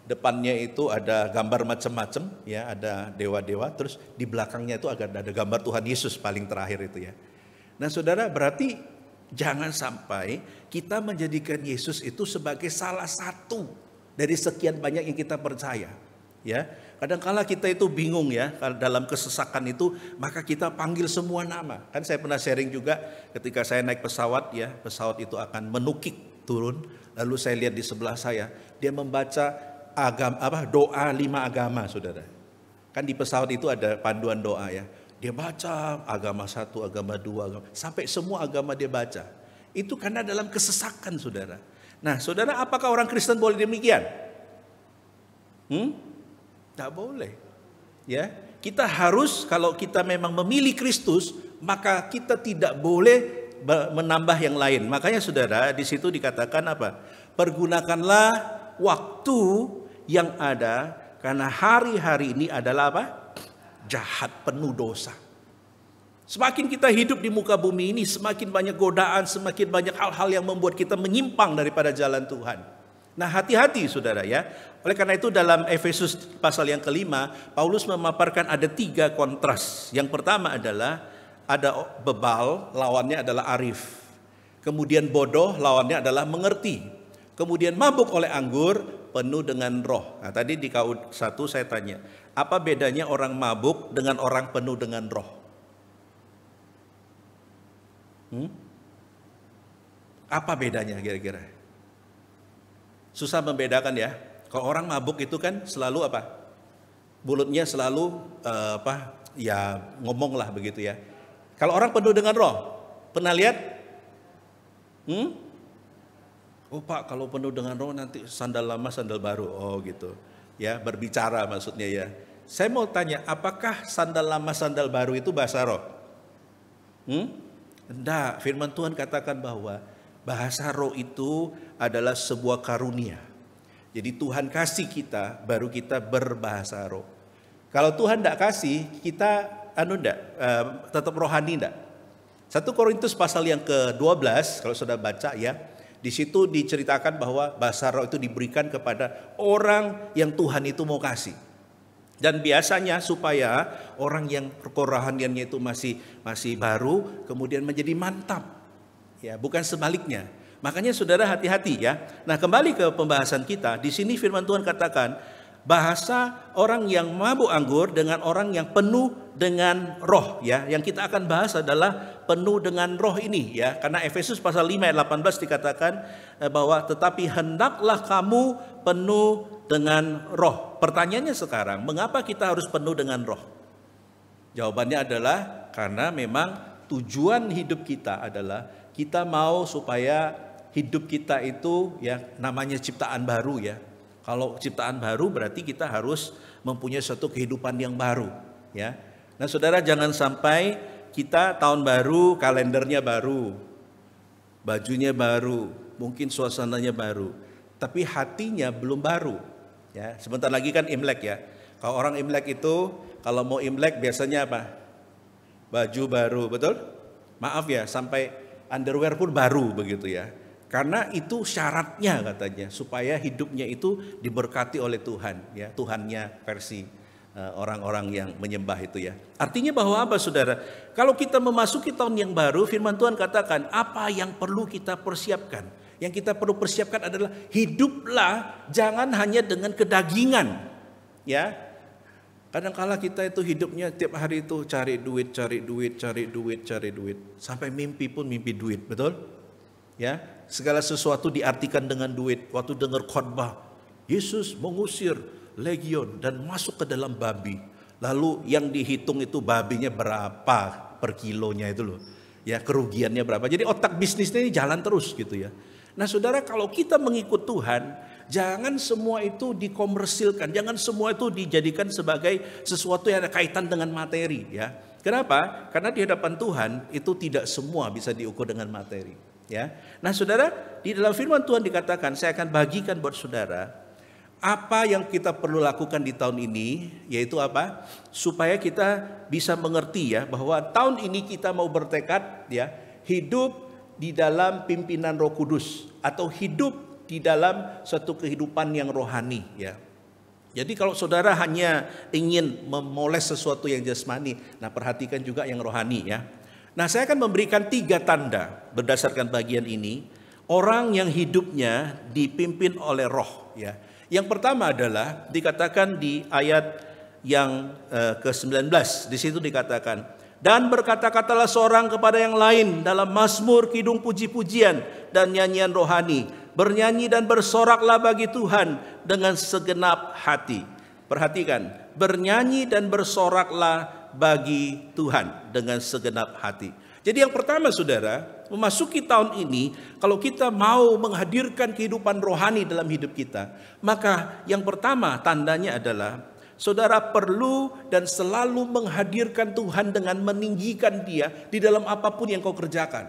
depannya itu ada gambar macam-macam, ya, ada dewa-dewa, terus di belakangnya itu ada gambar Tuhan Yesus paling terakhir itu ya. Nah, saudara, berarti jangan sampai kita menjadikan Yesus itu sebagai salah satu dari sekian banyak yang kita percaya. Ya, kadang-kala kita itu bingung ya, dalam kesesakan itu maka kita panggil semua nama. Kan saya pernah sharing juga ketika saya naik pesawat ya, pesawat itu akan menukik turun, lalu saya lihat di sebelah saya, dia membaca doa 5 agama, saudara. Kan di pesawat itu ada panduan doa ya. Dia baca agama 1, agama 2, sampai semua agama dia baca. Itu karena dalam kesesakan, saudara. Nah, saudara, apakah orang Kristen boleh demikian? Tidak boleh. Ya, kita harus, kalau kita memang memilih Kristus, maka kita tidak boleh menambah yang lain. Makanya saudara, di situ dikatakan apa? Pergunakanlah waktu yang ada, karena hari-hari ini adalah apa? Jahat, penuh dosa. Semakin kita hidup di muka bumi ini, semakin banyak godaan, semakin banyak hal-hal yang membuat kita menyimpang daripada jalan Tuhan. Nah, hati-hati saudara ya. Oleh karena itu dalam Efesus pasal yang kelima, Paulus memaparkan ada 3 kontras. Yang pertama adalah ada bebal, lawannya adalah arif. Kemudian bodoh, lawannya adalah mengerti. Kemudian mabuk oleh anggur, penuh dengan roh. Nah, tadi di KU 1 saya tanya, apa bedanya orang mabuk dengan orang penuh dengan roh? Apa bedanya kira-kira? Susah membedakan ya. Kalau orang mabuk itu kan selalu apa? Mulutnya selalu ya ngomong lah begitu ya. Kalau orang penuh dengan roh, pernah lihat? Oh Pak, kalau penuh dengan roh nanti sandal lama sandal baru. Oh gitu. Ya, berbicara maksudnya ya. Saya mau tanya, apakah sandal lama sandal baru itu bahasa roh? Enggak, firman Tuhan katakan bahwa bahasa roh itu adalah sebuah karunia. Jadi Tuhan kasih kita, baru kita berbahasa roh. Kalau Tuhan tidak kasih, kita tetap rohani enggak. 1 Korintus pasal yang ke-12, kalau sudah baca ya, di situ diceritakan bahwa bahasa roh itu diberikan kepada orang yang Tuhan itu mau kasih. Dan biasanya supaya orang yang kerohaniannya itu masih baru, kemudian menjadi mantap. Ya, bukan sebaliknya. Makanya saudara hati-hati ya. Nah, kembali ke pembahasan kita. Di sini firman Tuhan katakan bahasa orang yang mabuk anggur dengan orang yang penuh dengan roh ya. Yang kita akan bahas adalah penuh dengan roh ini ya. Karena Efesus pasal 5 ayat 18 dikatakan bahwa tetapi hendaklah kamu penuh dengan roh. Pertanyaannya sekarang, mengapa kita harus penuh dengan roh? Jawabannya adalah karena memang tujuan hidup kita adalah kita mau supaya hidup kita itu ya namanya ciptaan baru ya. Kalau ciptaan baru berarti kita harus mempunyai suatu kehidupan yang baru ya. Nah, saudara, jangan sampai kita tahun baru, kalendernya baru, bajunya baru, mungkin suasananya baru, tapi hatinya belum baru ya. Sebentar lagi kan Imlek ya. Kalau orang Imlek itu kalau mau Imlek biasanya apa? Baju baru, betul? Maaf ya, sampai underwear pun baru begitu ya. Karena itu syaratnya katanya supaya hidupnya itu diberkati oleh Tuhan ya. Tuhannya versi orang-orang yang menyembah itu ya. Artinya bahwa apa saudara? Kalau kita memasuki tahun yang baru, firman Tuhan katakan apa yang perlu kita persiapkan? Yang kita perlu persiapkan adalah hiduplah jangan hanya dengan kedagingan ya. Kadang-kala kita itu hidupnya tiap hari itu cari duit, sampai mimpi pun mimpi duit, betul? Ya, segala sesuatu diartikan dengan duit. Waktu dengar khotbah, Yesus mengusir legion dan masuk ke dalam babi. Lalu yang dihitung itu babinya berapa per kilonya itu loh. Ya, kerugiannya berapa. Jadi otak bisnisnya ini jalan terus gitu ya. Nah, saudara, kalau kita mengikut Tuhan, jangan semua itu dikomersilkan, jangan semua itu dijadikan sebagai sesuatu yang ada kaitan dengan materi ya. Kenapa? Karena di hadapan Tuhan itu tidak semua bisa diukur dengan materi, ya. Nah, saudara, di dalam firman Tuhan dikatakan, saya akan bagikan buat saudara apa yang kita perlu lakukan di tahun ini, yaitu apa? Supaya kita bisa mengerti ya bahwa tahun ini kita mau bertekad ya, hidup di dalam pimpinan Roh Kudus atau hidup di dalam suatu kehidupan yang rohani ya. Jadi kalau saudara hanya ingin memoles sesuatu yang jasmani, nah perhatikan juga yang rohani ya. Nah, saya akan memberikan 3 tanda berdasarkan bagian ini, orang yang hidupnya dipimpin oleh roh ya. Yang pertama adalah dikatakan di ayat yang ke-19, di situ dikatakan, dan berkata-katalah seorang kepada yang lain dalam mazmur, kidung, puji-pujian dan nyanyian rohani, bernyanyi dan bersoraklah bagi Tuhan dengan segenap hati. Perhatikan, bernyanyi dan bersoraklah bagi Tuhan dengan segenap hati. Jadi yang pertama saudara, memasuki tahun ini, kalau kita mau menghadirkan kehidupan rohani dalam hidup kita, maka yang pertama tandanya adalah saudara perlu dan selalu menghadirkan Tuhan dengan meninggikan Dia di dalam apapun yang kau kerjakan.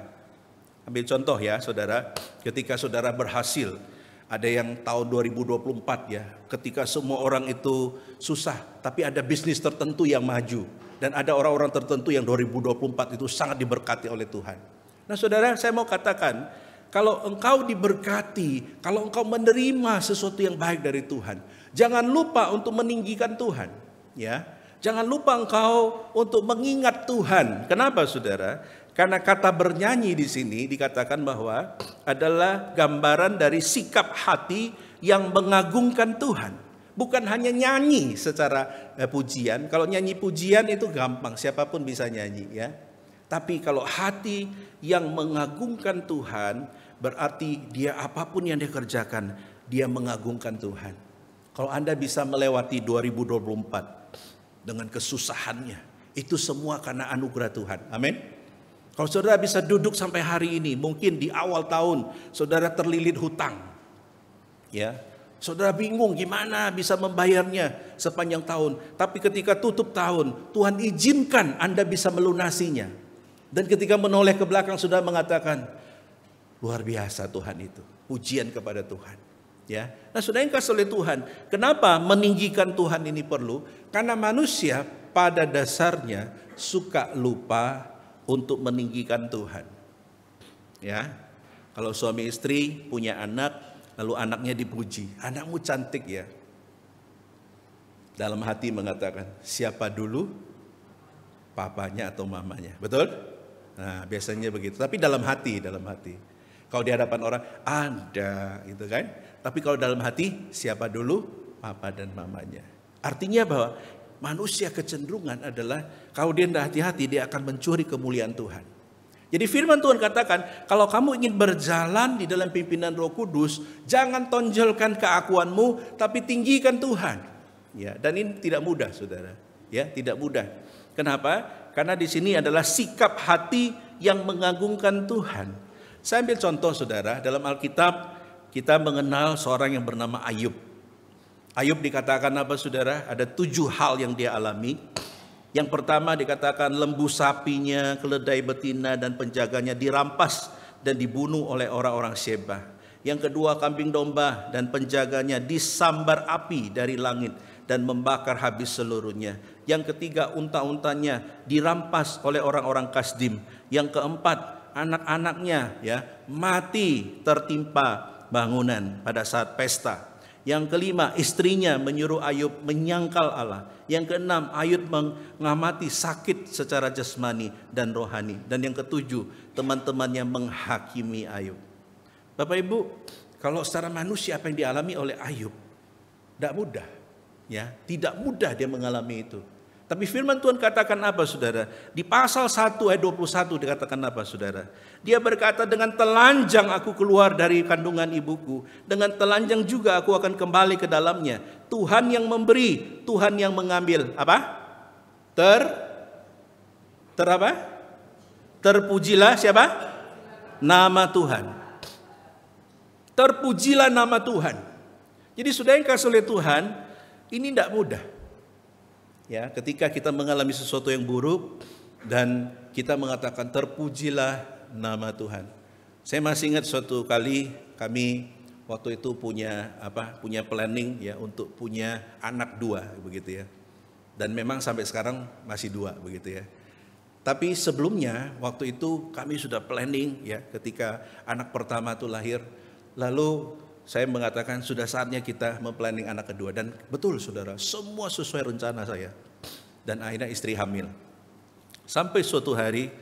Ambil contoh ya saudara, ketika saudara berhasil, ada yang tahun 2024 ya, ketika semua orang itu susah, tapi ada bisnis tertentu yang maju. Dan ada orang-orang tertentu yang 2024 itu sangat diberkati oleh Tuhan. Nah saudara, saya mau katakan, kalau engkau diberkati, kalau engkau menerima sesuatu yang baik dari Tuhan, jangan lupa untuk meninggikan Tuhan. Ya, jangan lupa engkau untuk mengingat Tuhan. Kenapa saudara? Karena kata bernyanyi di sini dikatakan bahwa adalah gambaran dari sikap hati yang mengagungkan Tuhan. Bukan hanya nyanyi secara pujian. Kalau nyanyi pujian itu gampang, siapapun bisa nyanyi ya. Tapi kalau hati yang mengagungkan Tuhan, berarti dia apapun yang dia kerjakan, dia mengagungkan Tuhan. Kalau Anda bisa melewati 2024 dengan kesusahannya, itu semua karena anugerah Tuhan. Amin. Kalau saudara bisa duduk sampai hari ini, mungkin di awal tahun saudara terlilit hutang. Ya. Saudara bingung gimana bisa membayarnya sepanjang tahun. Tapi ketika tutup tahun, Tuhan izinkan Anda bisa melunasinya. Dan ketika menoleh ke belakang saudara mengatakan, luar biasa Tuhan itu. Pujian kepada Tuhan. Ya. Nah, saudara yang kasih oleh Tuhan, kenapa meninggikan Tuhan ini perlu? Karena manusia pada dasarnya suka lupa untuk meninggikan Tuhan. Ya. Kalau suami istri punya anak, lalu anaknya dipuji, anakmu cantik ya. Dalam hati mengatakan, siapa dulu? Papanya atau mamanya. Betul? Nah, biasanya begitu. Tapi dalam hati. Kalau di hadapan orang, ada, gitu kan. Tapi kalau dalam hati, siapa dulu? Papa dan mamanya. Artinya bahwa manusia kecenderungan adalah kalau dia tidak hati-hati, dia akan mencuri kemuliaan Tuhan. Jadi firman Tuhan katakan, kalau kamu ingin berjalan di dalam pimpinan Roh Kudus, jangan tonjolkan keakuanmu, tapi tinggikan Tuhan. Ya, dan ini tidak mudah, saudara. Ya, tidak mudah. Kenapa? Karena di sini adalah sikap hati yang mengagungkan Tuhan. Saya ambil contoh, saudara. Dalam Alkitab kita mengenal seorang yang bernama Ayub. Ayub dikatakan apa saudara? Ada 7 hal yang dia alami. Yang pertama dikatakan lembu sapinya, keledai betina dan penjaganya dirampas dan dibunuh oleh orang-orang Sheba. Yang kedua kambing domba dan penjaganya disambar api dari langit dan membakar habis seluruhnya. Yang ketiga unta-untanya dirampas oleh orang-orang Kasdim. Yang keempat anak-anaknya ya mati tertimpa bangunan pada saat pesta. Yang kelima, istrinya menyuruh Ayub menyangkal Allah. Yang keenam, Ayub mengamati sakit secara jasmani dan rohani. Dan yang ketujuh, teman-temannya menghakimi Ayub. Bapak Ibu, kalau secara manusia apa yang dialami oleh Ayub, tidak mudah. Ya, tidak mudah dia mengalami itu. Tapi firman Tuhan katakan apa saudara? Di pasal 1 ayat 21 dikatakan apa saudara? Dia berkata, dengan telanjang aku keluar dari kandungan ibuku, dengan telanjang juga aku akan kembali ke dalamnya. Tuhan yang memberi, Tuhan yang mengambil. Apa? Apa? Terpujilah siapa? Nama Tuhan. Terpujilah nama Tuhan. Jadi saudara yang kasih oleh Tuhan, ini tidak mudah. Ya, ketika kita mengalami sesuatu yang buruk dan kita mengatakan terpujilah nama Tuhan. Saya masih ingat suatu kali kami waktu itu punya planning ya untuk punya anak 2 begitu ya. Dan memang sampai sekarang masih 2 begitu ya. Tapi sebelumnya waktu itu kami sudah planning ya ketika anak pertama itu lahir. Lalu saya mengatakan sudah saatnya kita memplanning anak kedua. Dan betul saudara, semua sesuai rencana saya. Dan akhirnya istri hamil. Sampai suatu hari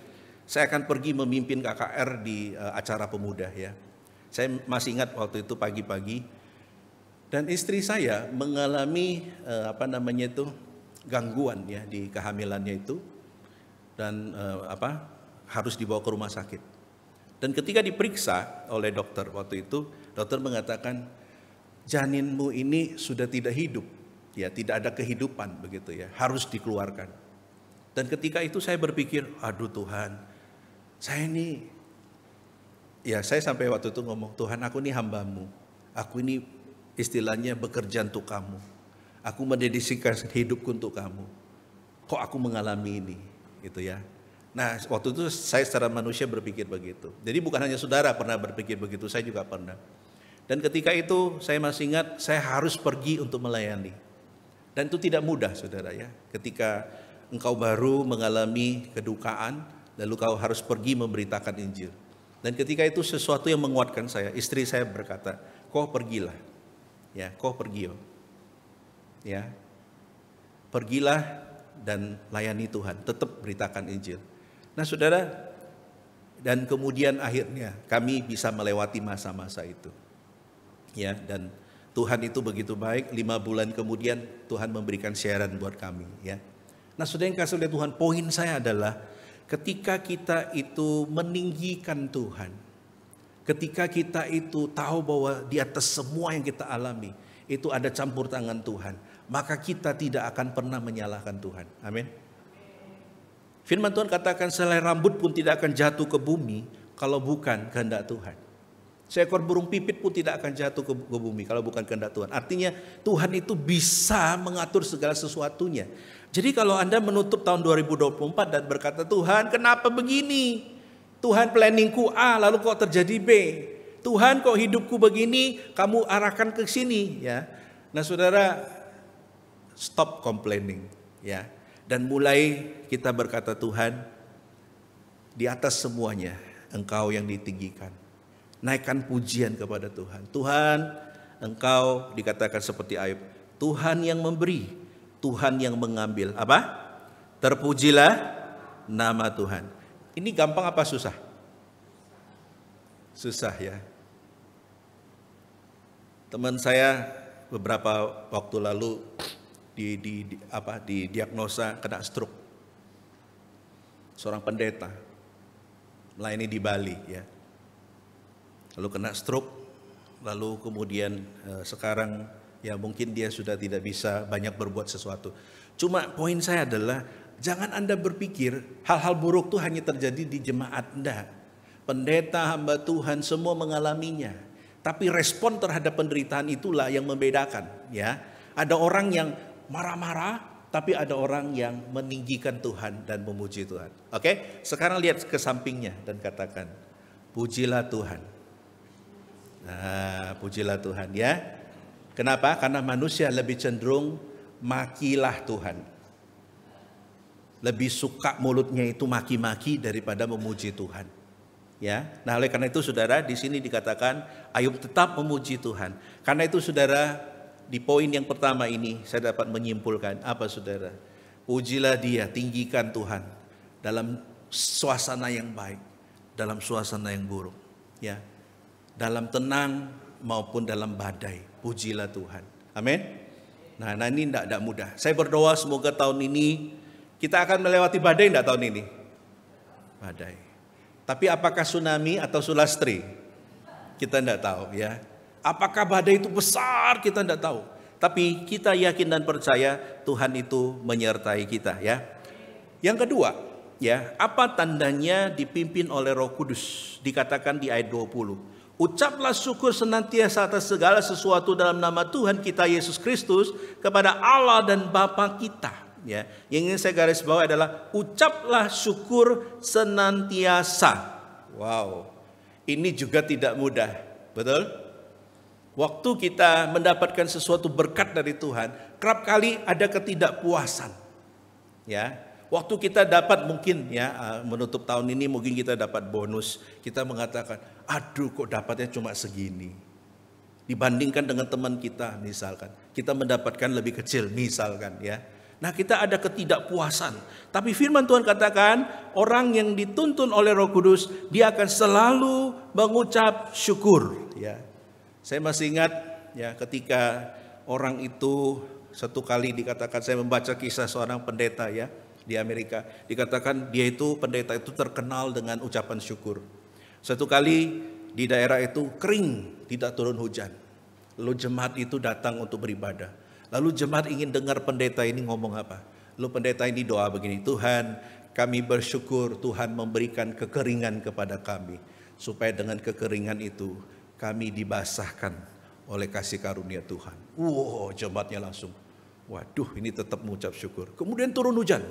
saya akan pergi memimpin KKR di acara pemuda ya. Saya masih ingat waktu itu pagi-pagi. Dan istri saya mengalami gangguan ya di kehamilannya itu. Dan harus dibawa ke rumah sakit. Dan ketika diperiksa oleh dokter waktu itu, dokter mengatakan janinmu ini sudah tidak hidup, ya tidak ada kehidupan begitu ya, harus dikeluarkan. Dan ketika itu saya berpikir, aduh Tuhan, saya sampai waktu itu ngomong, Tuhan aku ini hambamu, aku ini istilahnya bekerja untuk kamu, aku mendedikasikan hidupku untuk kamu, kok aku mengalami ini, gitu ya. Nah waktu itu saya secara manusia berpikir begitu. Jadi bukan hanya saudara pernah berpikir begitu, saya juga pernah. Dan ketika itu saya masih ingat saya harus pergi untuk melayani. Dan itu tidak mudah saudara ya. Ketika engkau baru mengalami kedukaan, lalu kau harus pergi memberitakan Injil. Dan ketika itu sesuatu yang menguatkan saya. Istri saya berkata, kau pergilah. Ya, kau pergi. Ya. Pergilah dan layani Tuhan, tetap beritakan Injil. Nah saudara, dan kemudian akhirnya kami bisa melewati masa-masa itu. Ya, dan Tuhan itu begitu baik, 5 bulan kemudian Tuhan memberikan siaran buat kami. Ya. Nah saudara yang kasih oleh Tuhan, poin saya adalah ketika kita itu meninggikan Tuhan, ketika kita itu tahu bahwa di atas semua yang kita alami, itu ada campur tangan Tuhan, maka kita tidak akan pernah menyalahkan Tuhan. Amin. Firman Tuhan katakan selai rambut pun tidak akan jatuh ke bumi kalau bukan kehendak Tuhan. Seekor burung pipit pun tidak akan jatuh ke bumi kalau bukan kehendak Tuhan. Artinya Tuhan itu bisa mengatur segala sesuatunya. Jadi kalau Anda menutup tahun 2024 dan berkata, Tuhan kenapa begini? Tuhan planningku A lalu kok terjadi B. Tuhan kok hidupku begini, kamu arahkan ke sini ya. Nah saudara, stop complaining ya. Dan mulai kita berkata, Tuhan di atas semuanya Engkau yang ditinggikan. Naikkan pujian kepada Tuhan. Tuhan, Engkau dikatakan seperti Ayub, Tuhan yang memberi, Tuhan yang mengambil. Apa? Terpujilah nama Tuhan. Ini gampang apa susah? Susah ya. Teman saya beberapa waktu lalu didiagnosa kena stroke. Seorang pendeta melayani di Bali ya. Lalu kena stroke, lalu kemudian sekarang ya mungkin dia sudah tidak bisa banyak berbuat sesuatu. Cuma poin saya adalah jangan Anda berpikir hal-hal buruk itu hanya terjadi di jemaat Anda. Pendeta, hamba Tuhan semua mengalaminya. Tapi respon terhadap penderitaan itulah yang membedakan ya. Ada orang yang marah-marah, tapi ada orang yang meninggikan Tuhan dan memuji Tuhan. Oke, sekarang lihat ke sampingnya dan katakan, pujilah Tuhan. Nah, pujilah Tuhan ya. Kenapa? Karena manusia lebih cenderung makilah Tuhan. Lebih suka mulutnya itu maki-maki daripada memuji Tuhan. Ya, nah oleh karena itu saudara, di sini dikatakan Ayub tetap memuji Tuhan. Karena itu saudara, di poin yang pertama ini saya dapat menyimpulkan apa saudara? Pujilah Dia, tinggikan Tuhan dalam suasana yang baik, dalam suasana yang buruk, ya. Dalam tenang maupun dalam badai, pujilah Tuhan. Amin. Nah ini tidak mudah. Saya berdoa semoga tahun ini kita akan melewati badai tidak tahun ini? Badai. Tapi apakah tsunami atau sulastri? Kita tidak tahu ya. Apakah badai itu besar? Kita tidak tahu. Tapi kita yakin dan percaya Tuhan itu menyertai kita ya. Yang kedua, ya, apa tandanya dipimpin oleh Roh Kudus? Dikatakan di ayat 20. Ucaplah syukur senantiasa atas segala sesuatu dalam nama Tuhan kita Yesus Kristus kepada Allah dan Bapa kita. Ya, yang ingin saya garis bawahi adalah ucaplah syukur senantiasa. Wow, ini juga tidak mudah, betul? Waktu kita mendapatkan sesuatu berkat dari Tuhan, kerap kali ada ketidakpuasan. Ya, waktu kita dapat mungkin ya menutup tahun ini mungkin kita dapat bonus, kita mengatakan, aduh kok dapatnya cuma segini. Dibandingkan dengan teman kita misalkan, kita mendapatkan lebih kecil misalkan ya. Nah kita ada ketidakpuasan. Tapi firman Tuhan katakan orang yang dituntun oleh Roh Kudus dia akan selalu mengucap syukur. Ya, saya masih ingat ya ketika orang itu satu kali dikatakan saya membaca kisah seorang pendeta ya di Amerika. Dikatakan dia itu pendeta itu terkenal dengan ucapan syukur. Satu kali di daerah itu kering, tidak turun hujan. Lalu jemaat itu datang untuk beribadah. Lalu jemaat ingin dengar pendeta ini ngomong apa. Lalu pendeta ini doa begini, Tuhan kami bersyukur Tuhan memberikan kekeringan kepada kami. Supaya dengan kekeringan itu kami dibasahkan oleh kasih karunia Tuhan. Wow, jemaatnya langsung, waduh ini tetap mengucap syukur. Kemudian turun hujan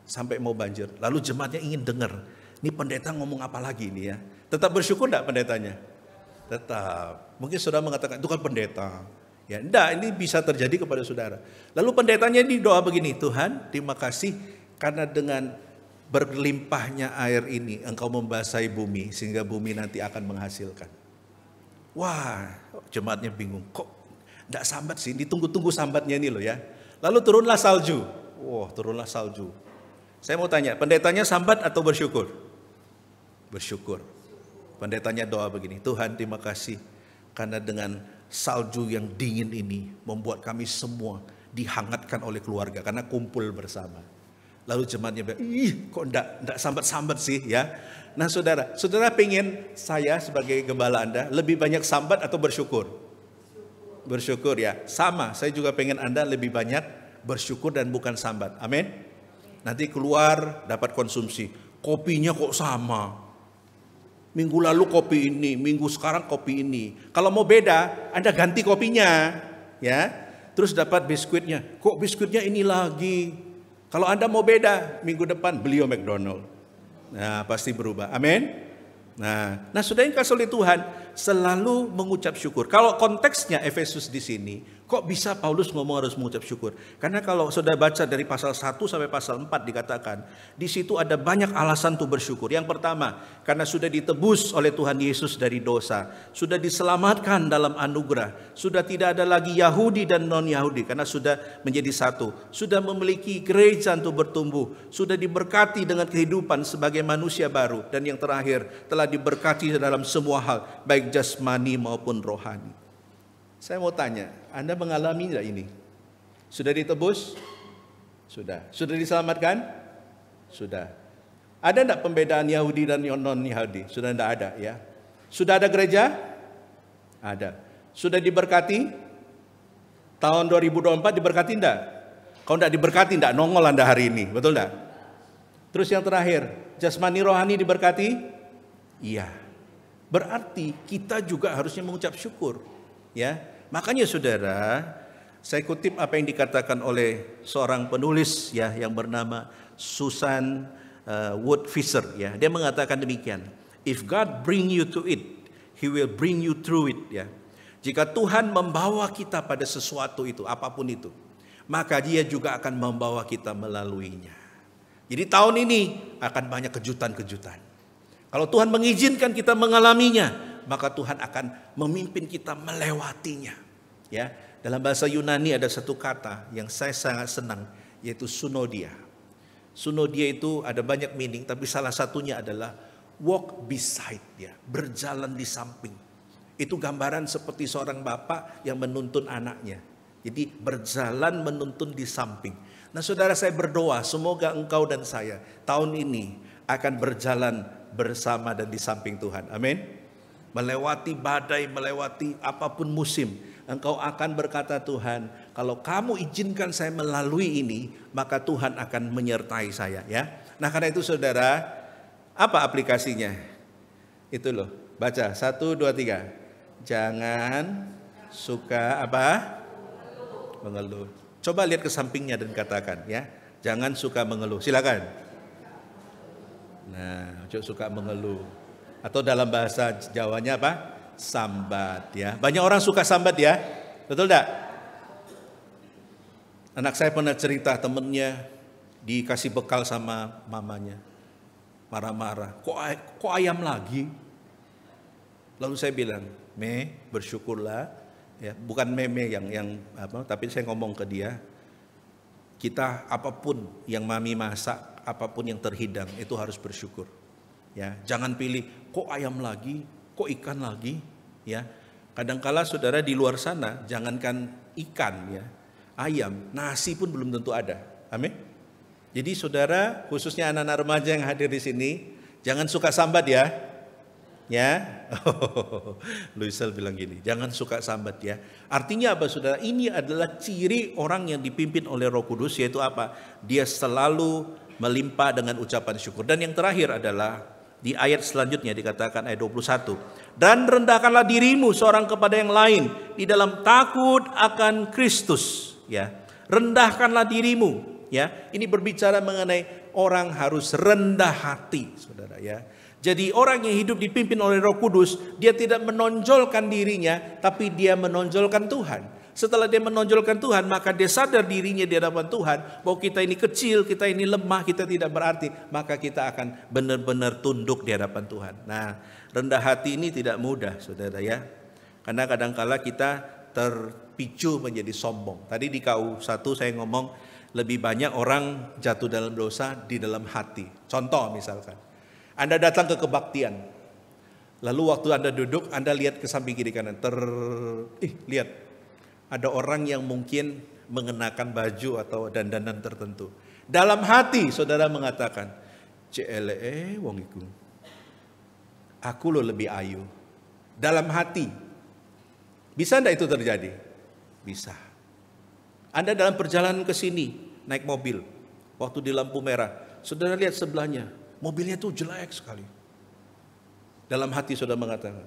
sampai mau banjir. Lalu jemaatnya ingin dengar, ini pendeta ngomong apa lagi ini ya. Tetap bersyukur enggak pendetanya? Tetap. Mungkin saudara mengatakan itu kan pendeta. Ya, enggak, ini bisa terjadi kepada saudara. Lalu pendetanya di doa begini, Tuhan terima kasih karena dengan berlimpahnya air ini engkau membasahi bumi sehingga bumi nanti akan menghasilkan. Wah, jemaatnya bingung, kok enggak sambat sih, ditunggu-tunggu sambatnya ini loh ya. Lalu turunlah salju. Wah, turunlah salju. Saya mau tanya, pendetanya sambat atau bersyukur? Bersyukur. Pendetanya doa begini, Tuhan terima kasih karena dengan salju yang dingin ini membuat kami semua dihangatkan oleh keluarga karena kumpul bersama. Lalu jemaatnya bilang, ih kok enggak sambat-sambat sih ya. Nah saudara pengen saya sebagai gembala Anda lebih banyak sambat atau bersyukur? Bersyukur ya, sama saya juga pengen Anda lebih banyak bersyukur dan bukan sambat, amin. Nanti keluar dapat konsumsi, kopinya kok sama. Minggu lalu kopi ini, minggu sekarang kopi ini. Kalau mau beda, Anda ganti kopinya, ya. Terus dapat biskuitnya. Kok biskuitnya ini lagi? Kalau Anda mau beda, minggu depan beli McDonald. Nah, pasti berubah. Amin. Nah, saudara yang kasih oleh Tuhan selalu mengucap syukur. Kalau konteksnya Efesus di sini, kok bisa Paulus ngomong harus mengucap syukur? Karena kalau saudara baca dari pasal 1 sampai pasal 4 dikatakan, di situ ada banyak alasan untuk bersyukur. Yang pertama, karena sudah ditebus oleh Tuhan Yesus dari dosa, sudah diselamatkan dalam anugerah, sudah tidak ada lagi Yahudi dan non-Yahudi karena sudah menjadi satu, sudah memiliki gereja untuk bertumbuh, sudah diberkati dengan kehidupan sebagai manusia baru, dan yang terakhir telah diberkati dalam semua hal, baik jasmani maupun rohani. Saya mau tanya, Anda mengalami tidak ini? Sudah ditebus? Sudah. Sudah diselamatkan? Sudah. Ada tidak pembedaan Yahudi dan non-Yahudi? Sudah tidak ada ya. Sudah ada gereja? Ada. Sudah diberkati? Tahun 2024 diberkati tidak? Kalau tidak diberkati tidak nongol Anda hari ini, betul tidak? Terus yang terakhir, jasmani rohani diberkati? Iya. Berarti kita juga harusnya mengucap syukur. Ya, makanya saudara, saya kutip apa yang dikatakan oleh seorang penulis ya yang bernama Susan Wood Fisher ya. Dia mengatakan demikian, if God bring you to it, He will bring you through it ya. Jika Tuhan membawa kita pada sesuatu itu, apapun itu, maka Dia juga akan membawa kita melaluinya. Jadi tahun ini akan banyak kejutan-kejutan. Kalau Tuhan mengizinkan kita mengalaminya, maka Tuhan akan memimpin kita melewatinya. Ya, dalam bahasa Yunani ada satu kata yang saya sangat senang, yaitu sunodia. Sunodia itu ada banyak meaning, tapi salah satunya adalah walk beside, ya, berjalan di samping. Itu gambaran seperti seorang bapak yang menuntun anaknya. Jadi berjalan menuntun di samping. Nah saudara, saya berdoa semoga engkau dan saya tahun ini akan berjalan bersama dan di samping Tuhan. Amin. Melewati badai, melewati apapun musim, engkau akan berkata, Tuhan, kalau kamu izinkan saya melalui ini, maka Tuhan akan menyertai saya, ya. Nah karena itu saudara, apa aplikasinya? Itu loh, baca 1, 2, 3. Jangan suka apa? Mengeluh. Coba lihat ke sampingnya dan katakan, ya, jangan suka mengeluh. Silakan. Nah, jangan suka mengeluh. Atau dalam bahasa Jawanya apa? Sambat, ya. Banyak orang suka sambat, ya. Betul enggak? Anak saya pernah cerita, temennya dikasih bekal sama mamanya. Marah-marah. Kok ayam lagi? Lalu saya bilang, bersyukurlah, ya, bukan meme yang apa, tapi saya ngomong ke dia, kita apapun yang mami masak, apapun yang terhidang itu harus bersyukur, ya. Jangan pilih kok ayam lagi, kok ikan lagi, ya. Kadangkala saudara di luar sana, jangankan ikan, ya, ayam, nasi pun belum tentu ada. Amin. Jadi saudara, khususnya anak-anak remaja yang hadir di sini, jangan suka sambat, ya. Ya, Luisel bilang gini, jangan suka sambat, ya. Artinya apa saudara? Ini adalah ciri orang yang dipimpin oleh Roh Kudus, yaitu apa? Dia selalu melimpah dengan ucapan syukur. Dan yang terakhir adalah di ayat selanjutnya dikatakan ayat 21. Dan rendahkanlah dirimu seorang kepada yang lain di dalam takut akan Kristus, ya. Rendahkanlah dirimu, ya. Ini berbicara mengenai orang harus rendah hati, saudara, ya. Jadi orang yang hidup dipimpin oleh Roh Kudus, dia tidak menonjolkan dirinya, tapi dia menonjolkan Tuhan. Setelah dia menonjolkan Tuhan, maka dia sadar dirinya di hadapan Tuhan, bahwa kita ini kecil, kita ini lemah, kita tidak berarti, maka kita akan benar-benar tunduk di hadapan Tuhan. Nah, rendah hati ini tidak mudah, saudara, ya. Karena kadangkala kita terpicu menjadi sombong. Tadi di KU1 saya ngomong, lebih banyak orang jatuh dalam dosa di dalam hati. Contoh misalkan, Anda datang ke kebaktian, lalu waktu Anda duduk, Anda lihat ke samping kiri kanan, lihat, ada orang yang mungkin mengenakan baju atau dandanan tertentu. Dalam hati saudara mengatakan, CLE wong iku, aku lo lebih ayu. Dalam hati, bisa enggak itu terjadi? Bisa. Anda dalam perjalanan ke sini, naik mobil, waktu di lampu merah, saudara lihat sebelahnya, mobilnya tuh jelek sekali. Dalam hati saudara mengatakan,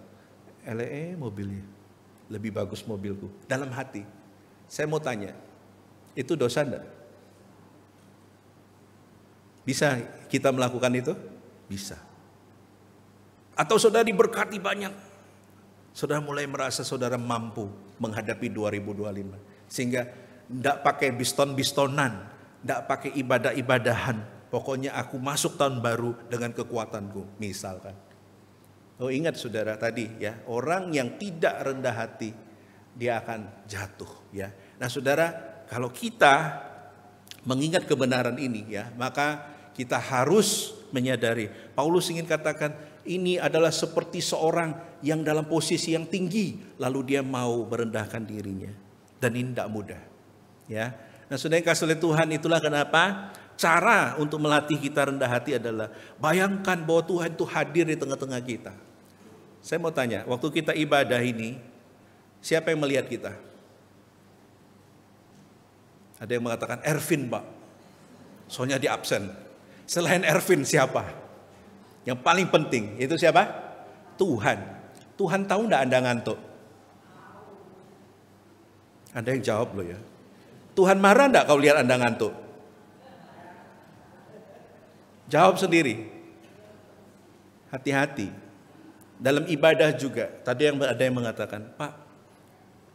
LE mobilnya, lebih bagus mobilku. Dalam hati. Saya mau tanya, itu dosa enggak? Bisa kita melakukan itu? Bisa. Atau saudara diberkati banyak, saudara mulai merasa saudara mampu menghadapi 2025. Sehingga enggak pakai biston-bistonan, enggak pakai ibadah-ibadahan. Pokoknya aku masuk tahun baru dengan kekuatanku, misalkan. Oh ingat saudara tadi, ya, orang yang tidak rendah hati, dia akan jatuh, ya. Nah saudara, kalau kita mengingat kebenaran ini, ya, maka kita harus menyadari, Paulus ingin katakan, ini adalah seperti seorang yang dalam posisi yang tinggi, lalu dia mau merendahkan dirinya. Dan ini tidak mudah, ya. Nah saudara yang kasih oleh Tuhan, itulah kenapa cara untuk melatih kita rendah hati adalah bayangkan bahwa Tuhan itu hadir di tengah-tengah kita. Saya mau tanya, waktu kita ibadah ini, siapa yang melihat kita? Ada yang mengatakan Ervin, Pak. Soalnya di absen. Selain Ervin siapa? Yang paling penting itu siapa? Tuhan. Tuhan tahu enggak Anda ngantuk? Ada yang jawab loh, ya. Tuhan marah enggak kalau lihat Anda ngantuk? Jawab sendiri. Hati-hati. Dalam ibadah juga, tadi ada yang mengatakan, Pak,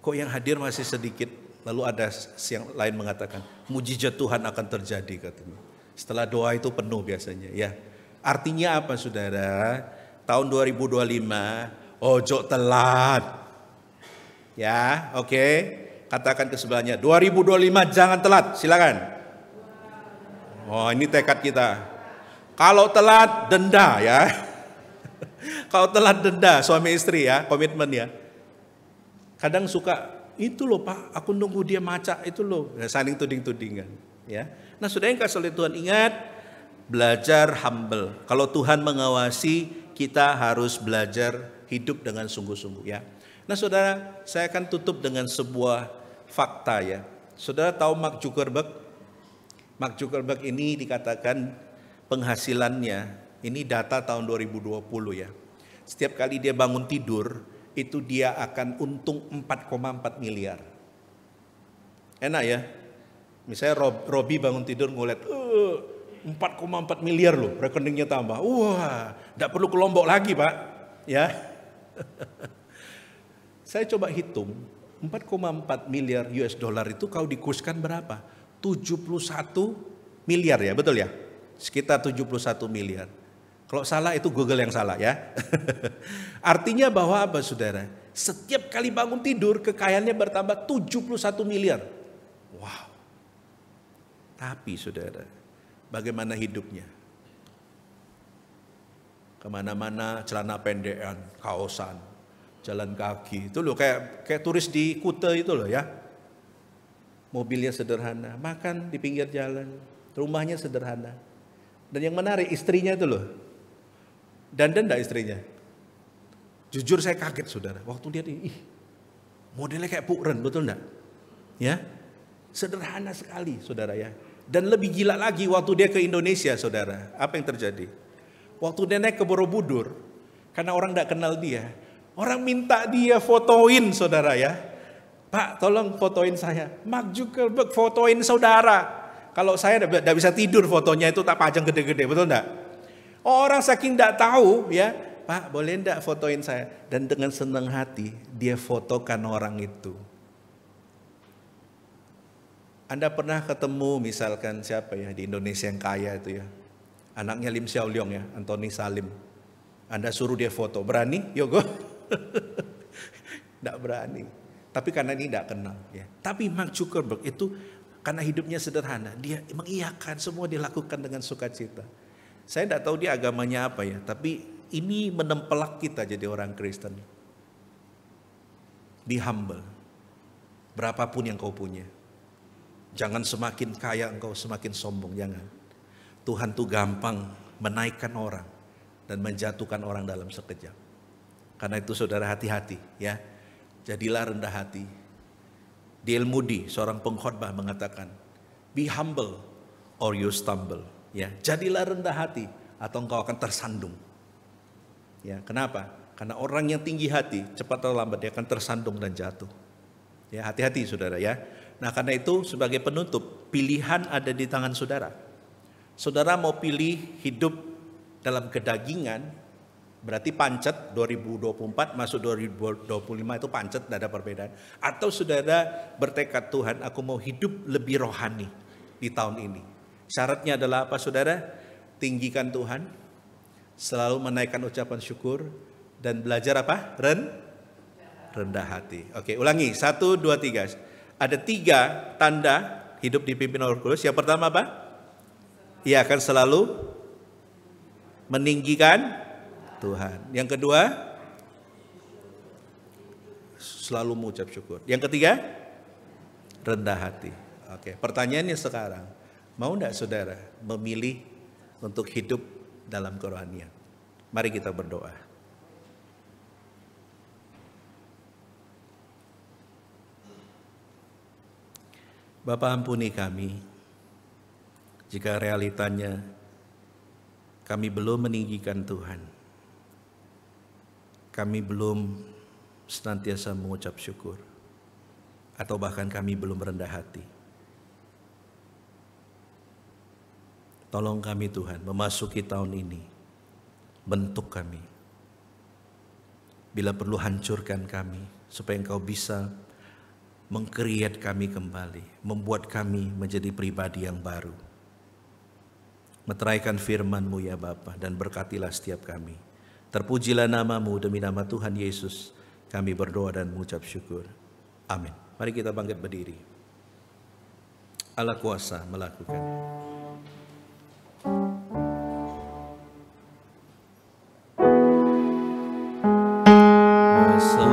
kok yang hadir masih sedikit? Lalu ada yang lain mengatakan, mujizat Tuhan akan terjadi, katanya. Setelah doa itu penuh biasanya, ya. Artinya apa saudara? Tahun 2025, ojo telat. Ya, oke. Katakan ke sebelahnya, 2025 jangan telat, silakan. Oh, ini tekad kita. Kalau telat denda, ya. Kalau telat denda, suami istri, ya, komitmen, ya. Kadang suka, itu loh Pak, aku nunggu dia maca, itu loh. Saling tuding-tudingan. Ya. Nah saudara yang kasih oleh Tuhan, ingat, belajar humble. Kalau Tuhan mengawasi, kita harus belajar hidup dengan sungguh-sungguh. Ya. Nah saudara, saya akan tutup dengan sebuah fakta ya. Saudara tahu Mark Zuckerberg? Mark Zuckerberg ini dikatakan penghasilannya, ini data tahun 2020 ya. Setiap kali dia bangun tidur, itu dia akan untung 4,4 miliar. Enak ya. Misalnya Robi bangun tidur ngeliat, 4,4 miliar loh, rekeningnya tambah. Wah, tidak perlu ke Lombok lagi Pak. Ya. Saya coba hitung, 4,4 miliar US dollar itu kalau dikurskan berapa? 71 miliar ya, betul ya? Sekitar 71 miliar. Kalau salah itu Google yang salah ya. Artinya bahwa apa saudara? Setiap kali bangun tidur kekayaannya bertambah 71 miliar. Wow. Tapi saudara, bagaimana hidupnya? Kemana-mana celana pendekan, kaosan, jalan kaki. Itu loh kayak turis di Kuta itu loh ya. Mobilnya sederhana, makan di pinggir jalan, rumahnya sederhana. Dan yang menarik istrinya itu loh. Dandan enggak istrinya? Jujur saya kaget saudara. Waktu dia modelnya kayak Pukren, betul enggak? Ya, sederhana sekali saudara ya. Dan lebih gila lagi waktu dia ke Indonesia saudara. Apa yang terjadi? Waktu dia naik ke Borobudur, karena orang enggak kenal dia, orang minta dia fotoin saudara ya. Pak tolong fotoin saya. Mark Zuckerberg fotoin saudara. Kalau saya enggak bisa tidur fotonya itu tak pajang gede-gede, betul enggak? Orang saking tidak tahu ya, Pak boleh enggak fotoin saya? Dan dengan senang hati dia fotokan orang itu. Anda pernah ketemu misalkan siapa ya di Indonesia yang kaya itu ya, anaknya Lim Xiao Leong ya, Anthony Salim. Anda suruh dia foto, berani? Yogo? Tidak berani. Tapi karena ini tidak kenal ya. Tapi Mark Zuckerberg itu karena hidupnya sederhana, dia mengiyakan semua dilakukan dengan sukacita. Saya tidak tahu dia agamanya apa ya, tapi ini menempelak kita jadi orang Kristen. Be humble. Berapapun yang kau punya. Jangan semakin kaya engkau semakin sombong, jangan. Tuhan tuh gampang menaikkan orang dan menjatuhkan orang dalam sekejap. Karena itu saudara hati-hati ya. Jadilah rendah hati. D.L. Moody, seorang pengkhotbah mengatakan, be humble or you stumble. Ya, jadilah rendah hati atau engkau akan tersandung. Ya, kenapa? Karena orang yang tinggi hati cepat atau lambat dia akan tersandung dan jatuh. Ya, hati-hati saudara ya. Nah, karena itu sebagai penutup, pilihan ada di tangan saudara. Saudara mau pilih hidup dalam kedagingan, berarti pancet 2024 masuk 2025 itu pancet, tidak ada perbedaan. Atau saudara bertekad, Tuhan aku mau hidup lebih rohani di tahun ini. Syaratnya adalah apa saudara? Tinggikan Tuhan, selalu menaikkan ucapan syukur, dan belajar apa? Rendah hati. Oke, ulangi. 1, 2, 3. Ada 3 tanda hidup dipimpin oleh Roh Kudus. Yang pertama apa? Ia akan selalu meninggikan Tuhan. Yang kedua, selalu mengucap syukur. Yang ketiga, rendah hati. Oke, pertanyaannya sekarang, mau enggak saudara memilih untuk hidup dalam kerohanian? Mari kita berdoa. Bapa ampuni kami, jika realitanya kami belum meninggikan Tuhan. Kami belum senantiasa mengucap syukur. Atau bahkan kami belum rendah hati. Tolong kami Tuhan memasuki tahun ini. Bentuk kami. Bila perlu hancurkan kami. Supaya Engkau bisa meng-create kami kembali. Membuat kami menjadi pribadi yang baru. Meteraikan firman-Mu ya Bapa, dan berkatilah setiap kami. Terpujilah nama-Mu, demi nama Tuhan Yesus kami berdoa dan mengucap syukur. Amin. Mari kita bangkit berdiri. Allah kuasa melakukan. Masa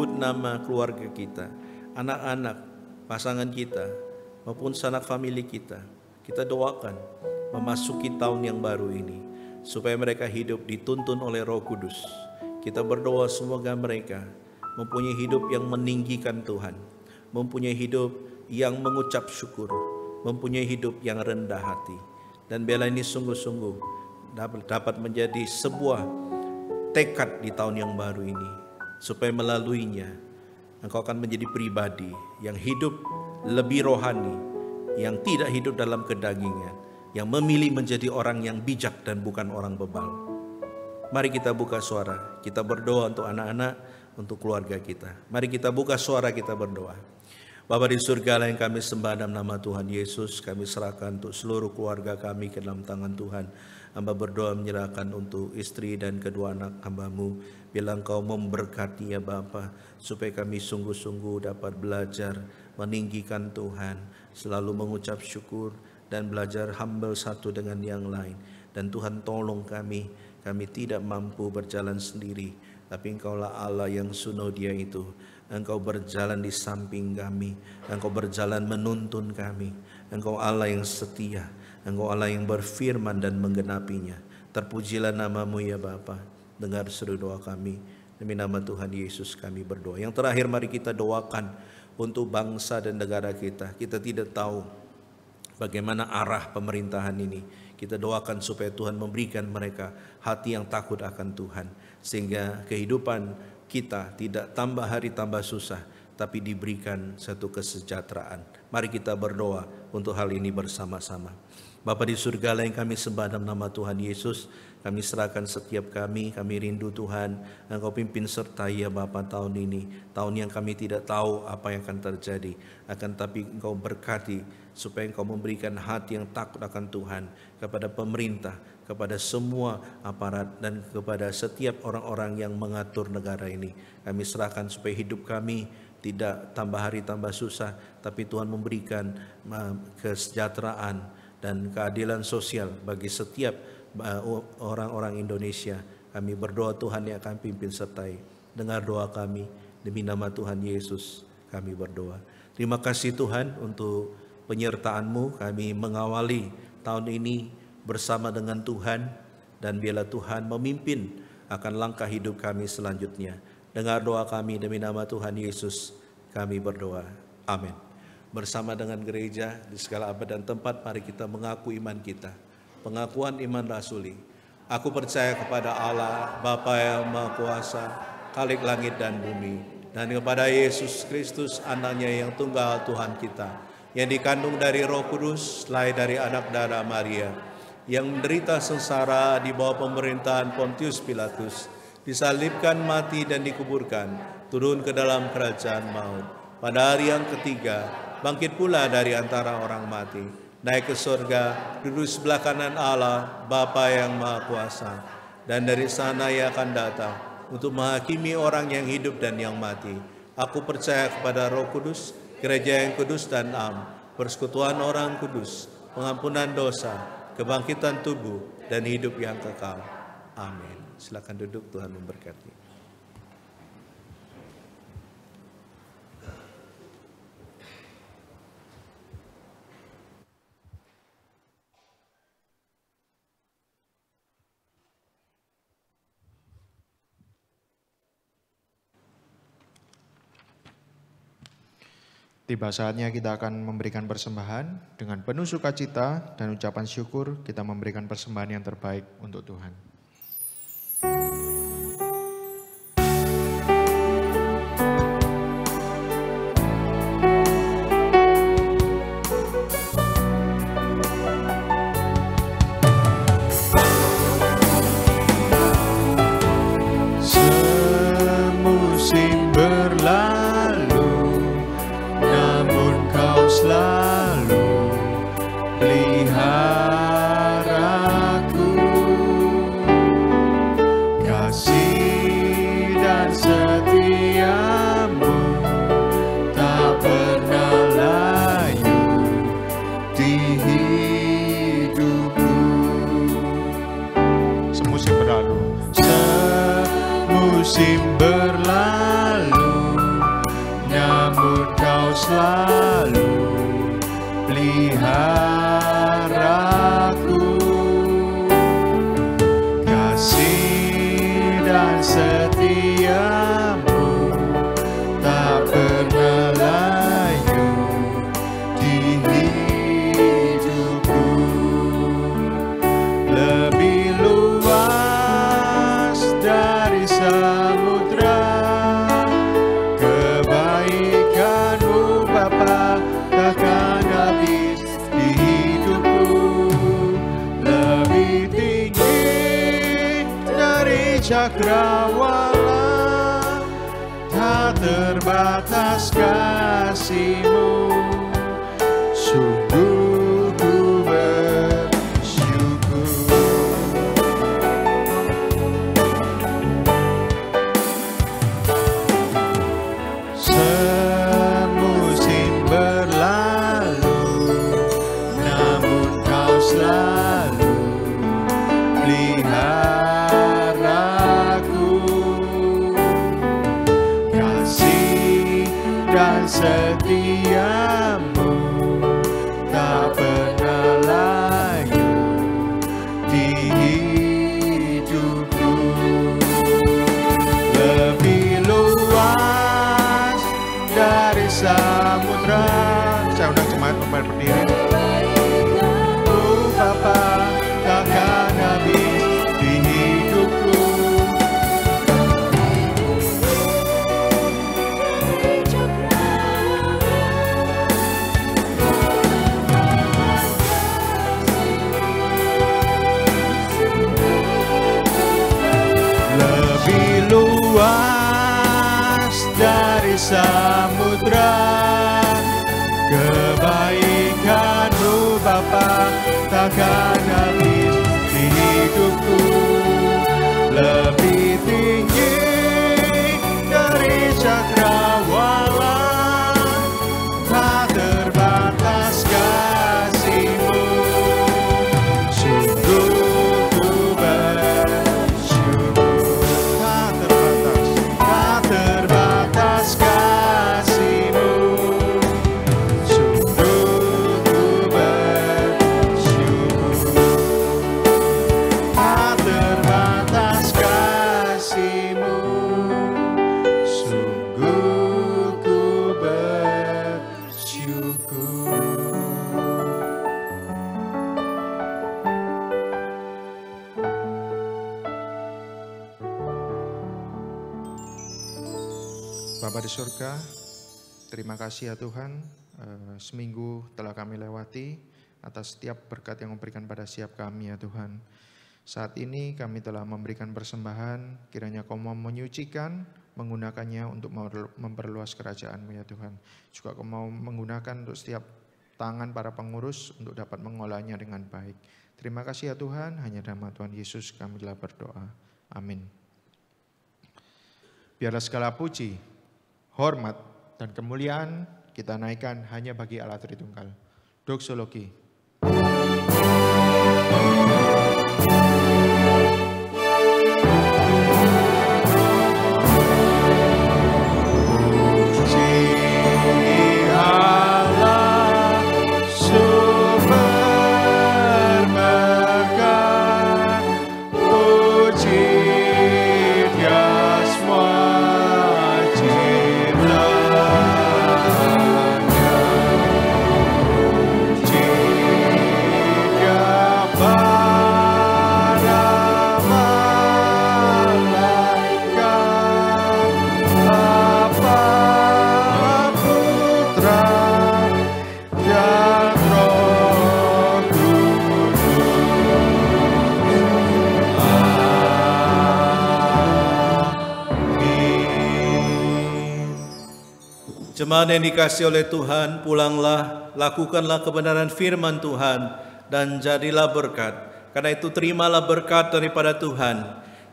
menyebut nama keluarga kita, anak-anak, pasangan kita, maupun sanak famili kita. Kita doakan memasuki tahun yang baru ini, supaya mereka hidup dituntun oleh Roh Kudus. Kita berdoa semoga mereka mempunyai hidup yang meninggikan Tuhan, mempunyai hidup yang mengucap syukur, mempunyai hidup yang rendah hati. Dan biarlah ini sungguh-sungguh dapat menjadi sebuah tekad di tahun yang baru ini, supaya melaluinya engkau akan menjadi pribadi yang hidup lebih rohani, yang tidak hidup dalam kedagingan, yang memilih menjadi orang yang bijak dan bukan orang bebal. Mari kita buka suara, kita berdoa untuk anak-anak, untuk keluarga kita. Mari kita buka suara, kita berdoa. Bapa di surga yang kami sembah dalam nama Tuhan Yesus, kami serahkan untuk seluruh keluarga kami ke dalam tangan Tuhan. Hamba berdoa menyerahkan untuk istri dan kedua anak hamba-Mu. Bila Engkau memberkati ya Bapa, supaya kami sungguh-sungguh dapat belajar meninggikan Tuhan, selalu mengucap syukur dan belajar humble satu dengan yang lain. Dan Tuhan tolong kami tidak mampu berjalan sendiri, tapi Engkaulah Allah yang sunodia itu. Engkau berjalan di samping kami, Engkau berjalan menuntun kami. Engkau Allah yang setia, Engkau Allah yang berfirman dan menggenapinya. Terpujilah nama-Mu ya Bapa. Dengar seru doa kami, demi nama Tuhan Yesus kami berdoa. Yang terakhir, mari kita doakan untuk bangsa dan negara kita. Kita tidak tahu bagaimana arah pemerintahan ini. Kita doakan supaya Tuhan memberikan mereka hati yang takut akan Tuhan, sehingga kehidupan kita tidak tambah hari tambah susah, tapi diberikan satu kesejahteraan. Mari kita berdoa untuk hal ini bersama-sama. Bapa di surga yang kami sembah dalam nama Tuhan Yesus, kami serahkan setiap kami rindu Tuhan, Engkau pimpin sertai ya Bapa tahun ini, tahun yang kami tidak tahu apa yang akan terjadi, akan tapi Engkau berkati supaya Engkau memberikan hati yang takut akan Tuhan kepada pemerintah, kepada semua aparat, dan kepada setiap orang-orang yang mengatur negara ini. Kami serahkan supaya hidup kami tidak tambah hari tambah susah, tapi Tuhan memberikan kesejahteraan dan keadilan sosial bagi setiap orang-orang Indonesia. Kami berdoa Tuhan yang akan pimpin sertai. Dengar doa kami, demi nama Tuhan Yesus kami berdoa. Terima kasih Tuhan untuk penyertaan-Mu. Kami mengawali tahun ini bersama dengan Tuhan, dan biarlah Tuhan memimpin akan langkah hidup kami selanjutnya. Dengar doa kami, demi nama Tuhan Yesus kami berdoa. Amin. Bersama dengan gereja di segala abad dan tempat, mari kita mengaku iman kita. Pengakuan iman rasuli. Aku percaya kepada Allah, Bapa yang Maha Kuasa, Khalik langit dan bumi, dan kepada Yesus Kristus, Anaknya yang tunggal Tuhan kita, yang dikandung dari Roh Kudus, lahir dari anak darah Maria, yang menderita sengsara di bawah pemerintahan Pontius Pilatus, disalibkan, mati dan dikuburkan, turun ke dalam kerajaan maut. Pada hari yang ketiga, bangkit pula dari antara orang mati, naik ke surga, duduk sebelah kanan Allah, Bapa yang Maha Kuasa, dan dari sana Ia akan datang untuk menghakimi orang yang hidup dan yang mati. Aku percaya kepada Roh Kudus, gereja yang kudus dan am, persekutuan orang kudus, pengampunan dosa, kebangkitan tubuh, dan hidup yang kekal. Amin. Silakan duduk, Tuhan memberkati. Tiba saatnya kita akan memberikan persembahan. Dengan penuh sukacita dan ucapan syukur, kita memberikan persembahan yang terbaik untuk Tuhan. Semusim berlalu, namun Kau selalu peliharaku. selalu peliharaku. Kasih dan setiamu tak pernah layu di hidupku. Lebih luas dari samudra kebaikan-Mu Bapa, takkan habis di hidupku. Lebih tinggi dari cakrawala, tak terbatas kasih-Mu. Sungguh ku bersyukur. Semusim berlalu, namun Kau selalu peliharaku. Kasih dan setiamu tak pernah layu di hidupku. Lebih luas dari samudra. Saya undang jemaat kembali berdiri. Oh Bapa, takkan habis di hidupku. Lebih luas dari samudra kebaikan-Mu Bapa, takkan habis di hidupku. Lebih tinggi dari cakrawala, tak terbatas kasih-Mu. Sungguh ku bersyukur. Tak terbatas kasih-Mu. Sungguh ku bersyukur. Tak terbatas kasih-Mu. Sungguh ku bersyukur. Bapa di surga, terima kasih ya Tuhan, seminggu telah kami lewati atas setiap berkat yang memberikan pada setiap kami ya Tuhan. Saat ini kami telah memberikan persembahan, kiranya Kau mau menyucikan, menggunakannya untuk memperluas kerajaan-Mu ya Tuhan. Juga Kau mau menggunakan untuk setiap tangan para pengurus untuk dapat mengolahnya dengan baik. Terima kasih ya Tuhan, hanya dalam nama Tuhan Yesus kami telah berdoa. Amin. Biarlah segala puji, hormat, dan kemuliaan kita naikkan hanya bagi Allah Tritunggal. Doksologi. Jemaat yang dikasihi oleh Tuhan, pulanglah, lakukanlah kebenaran firman Tuhan, dan jadilah berkat. Karena itu terimalah berkat daripada Tuhan.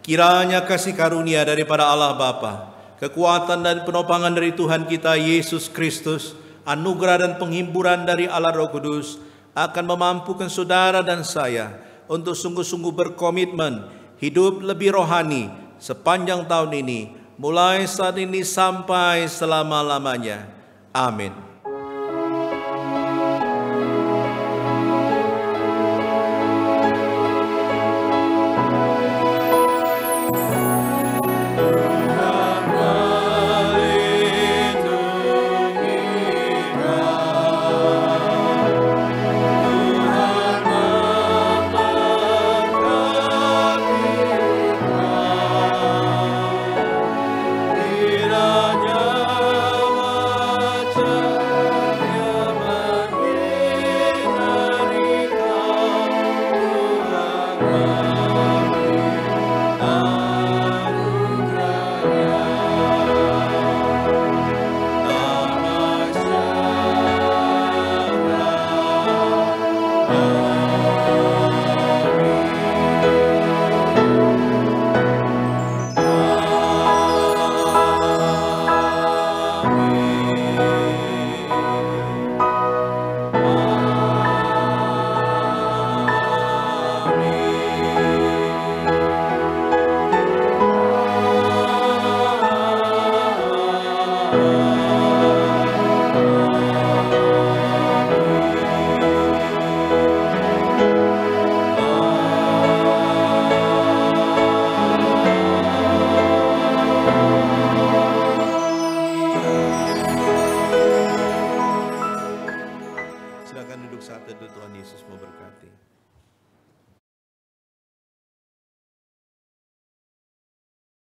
Kiranya kasih karunia daripada Allah Bapa, kekuatan dan penopangan dari Tuhan kita Yesus Kristus, anugerah dan penghiburan dari Allah Roh Kudus akan memampukan saudara dan saya untuk sungguh-sungguh berkomitmen hidup lebih rohani sepanjang tahun ini, mulai saat ini sampai selama-lamanya. Amin.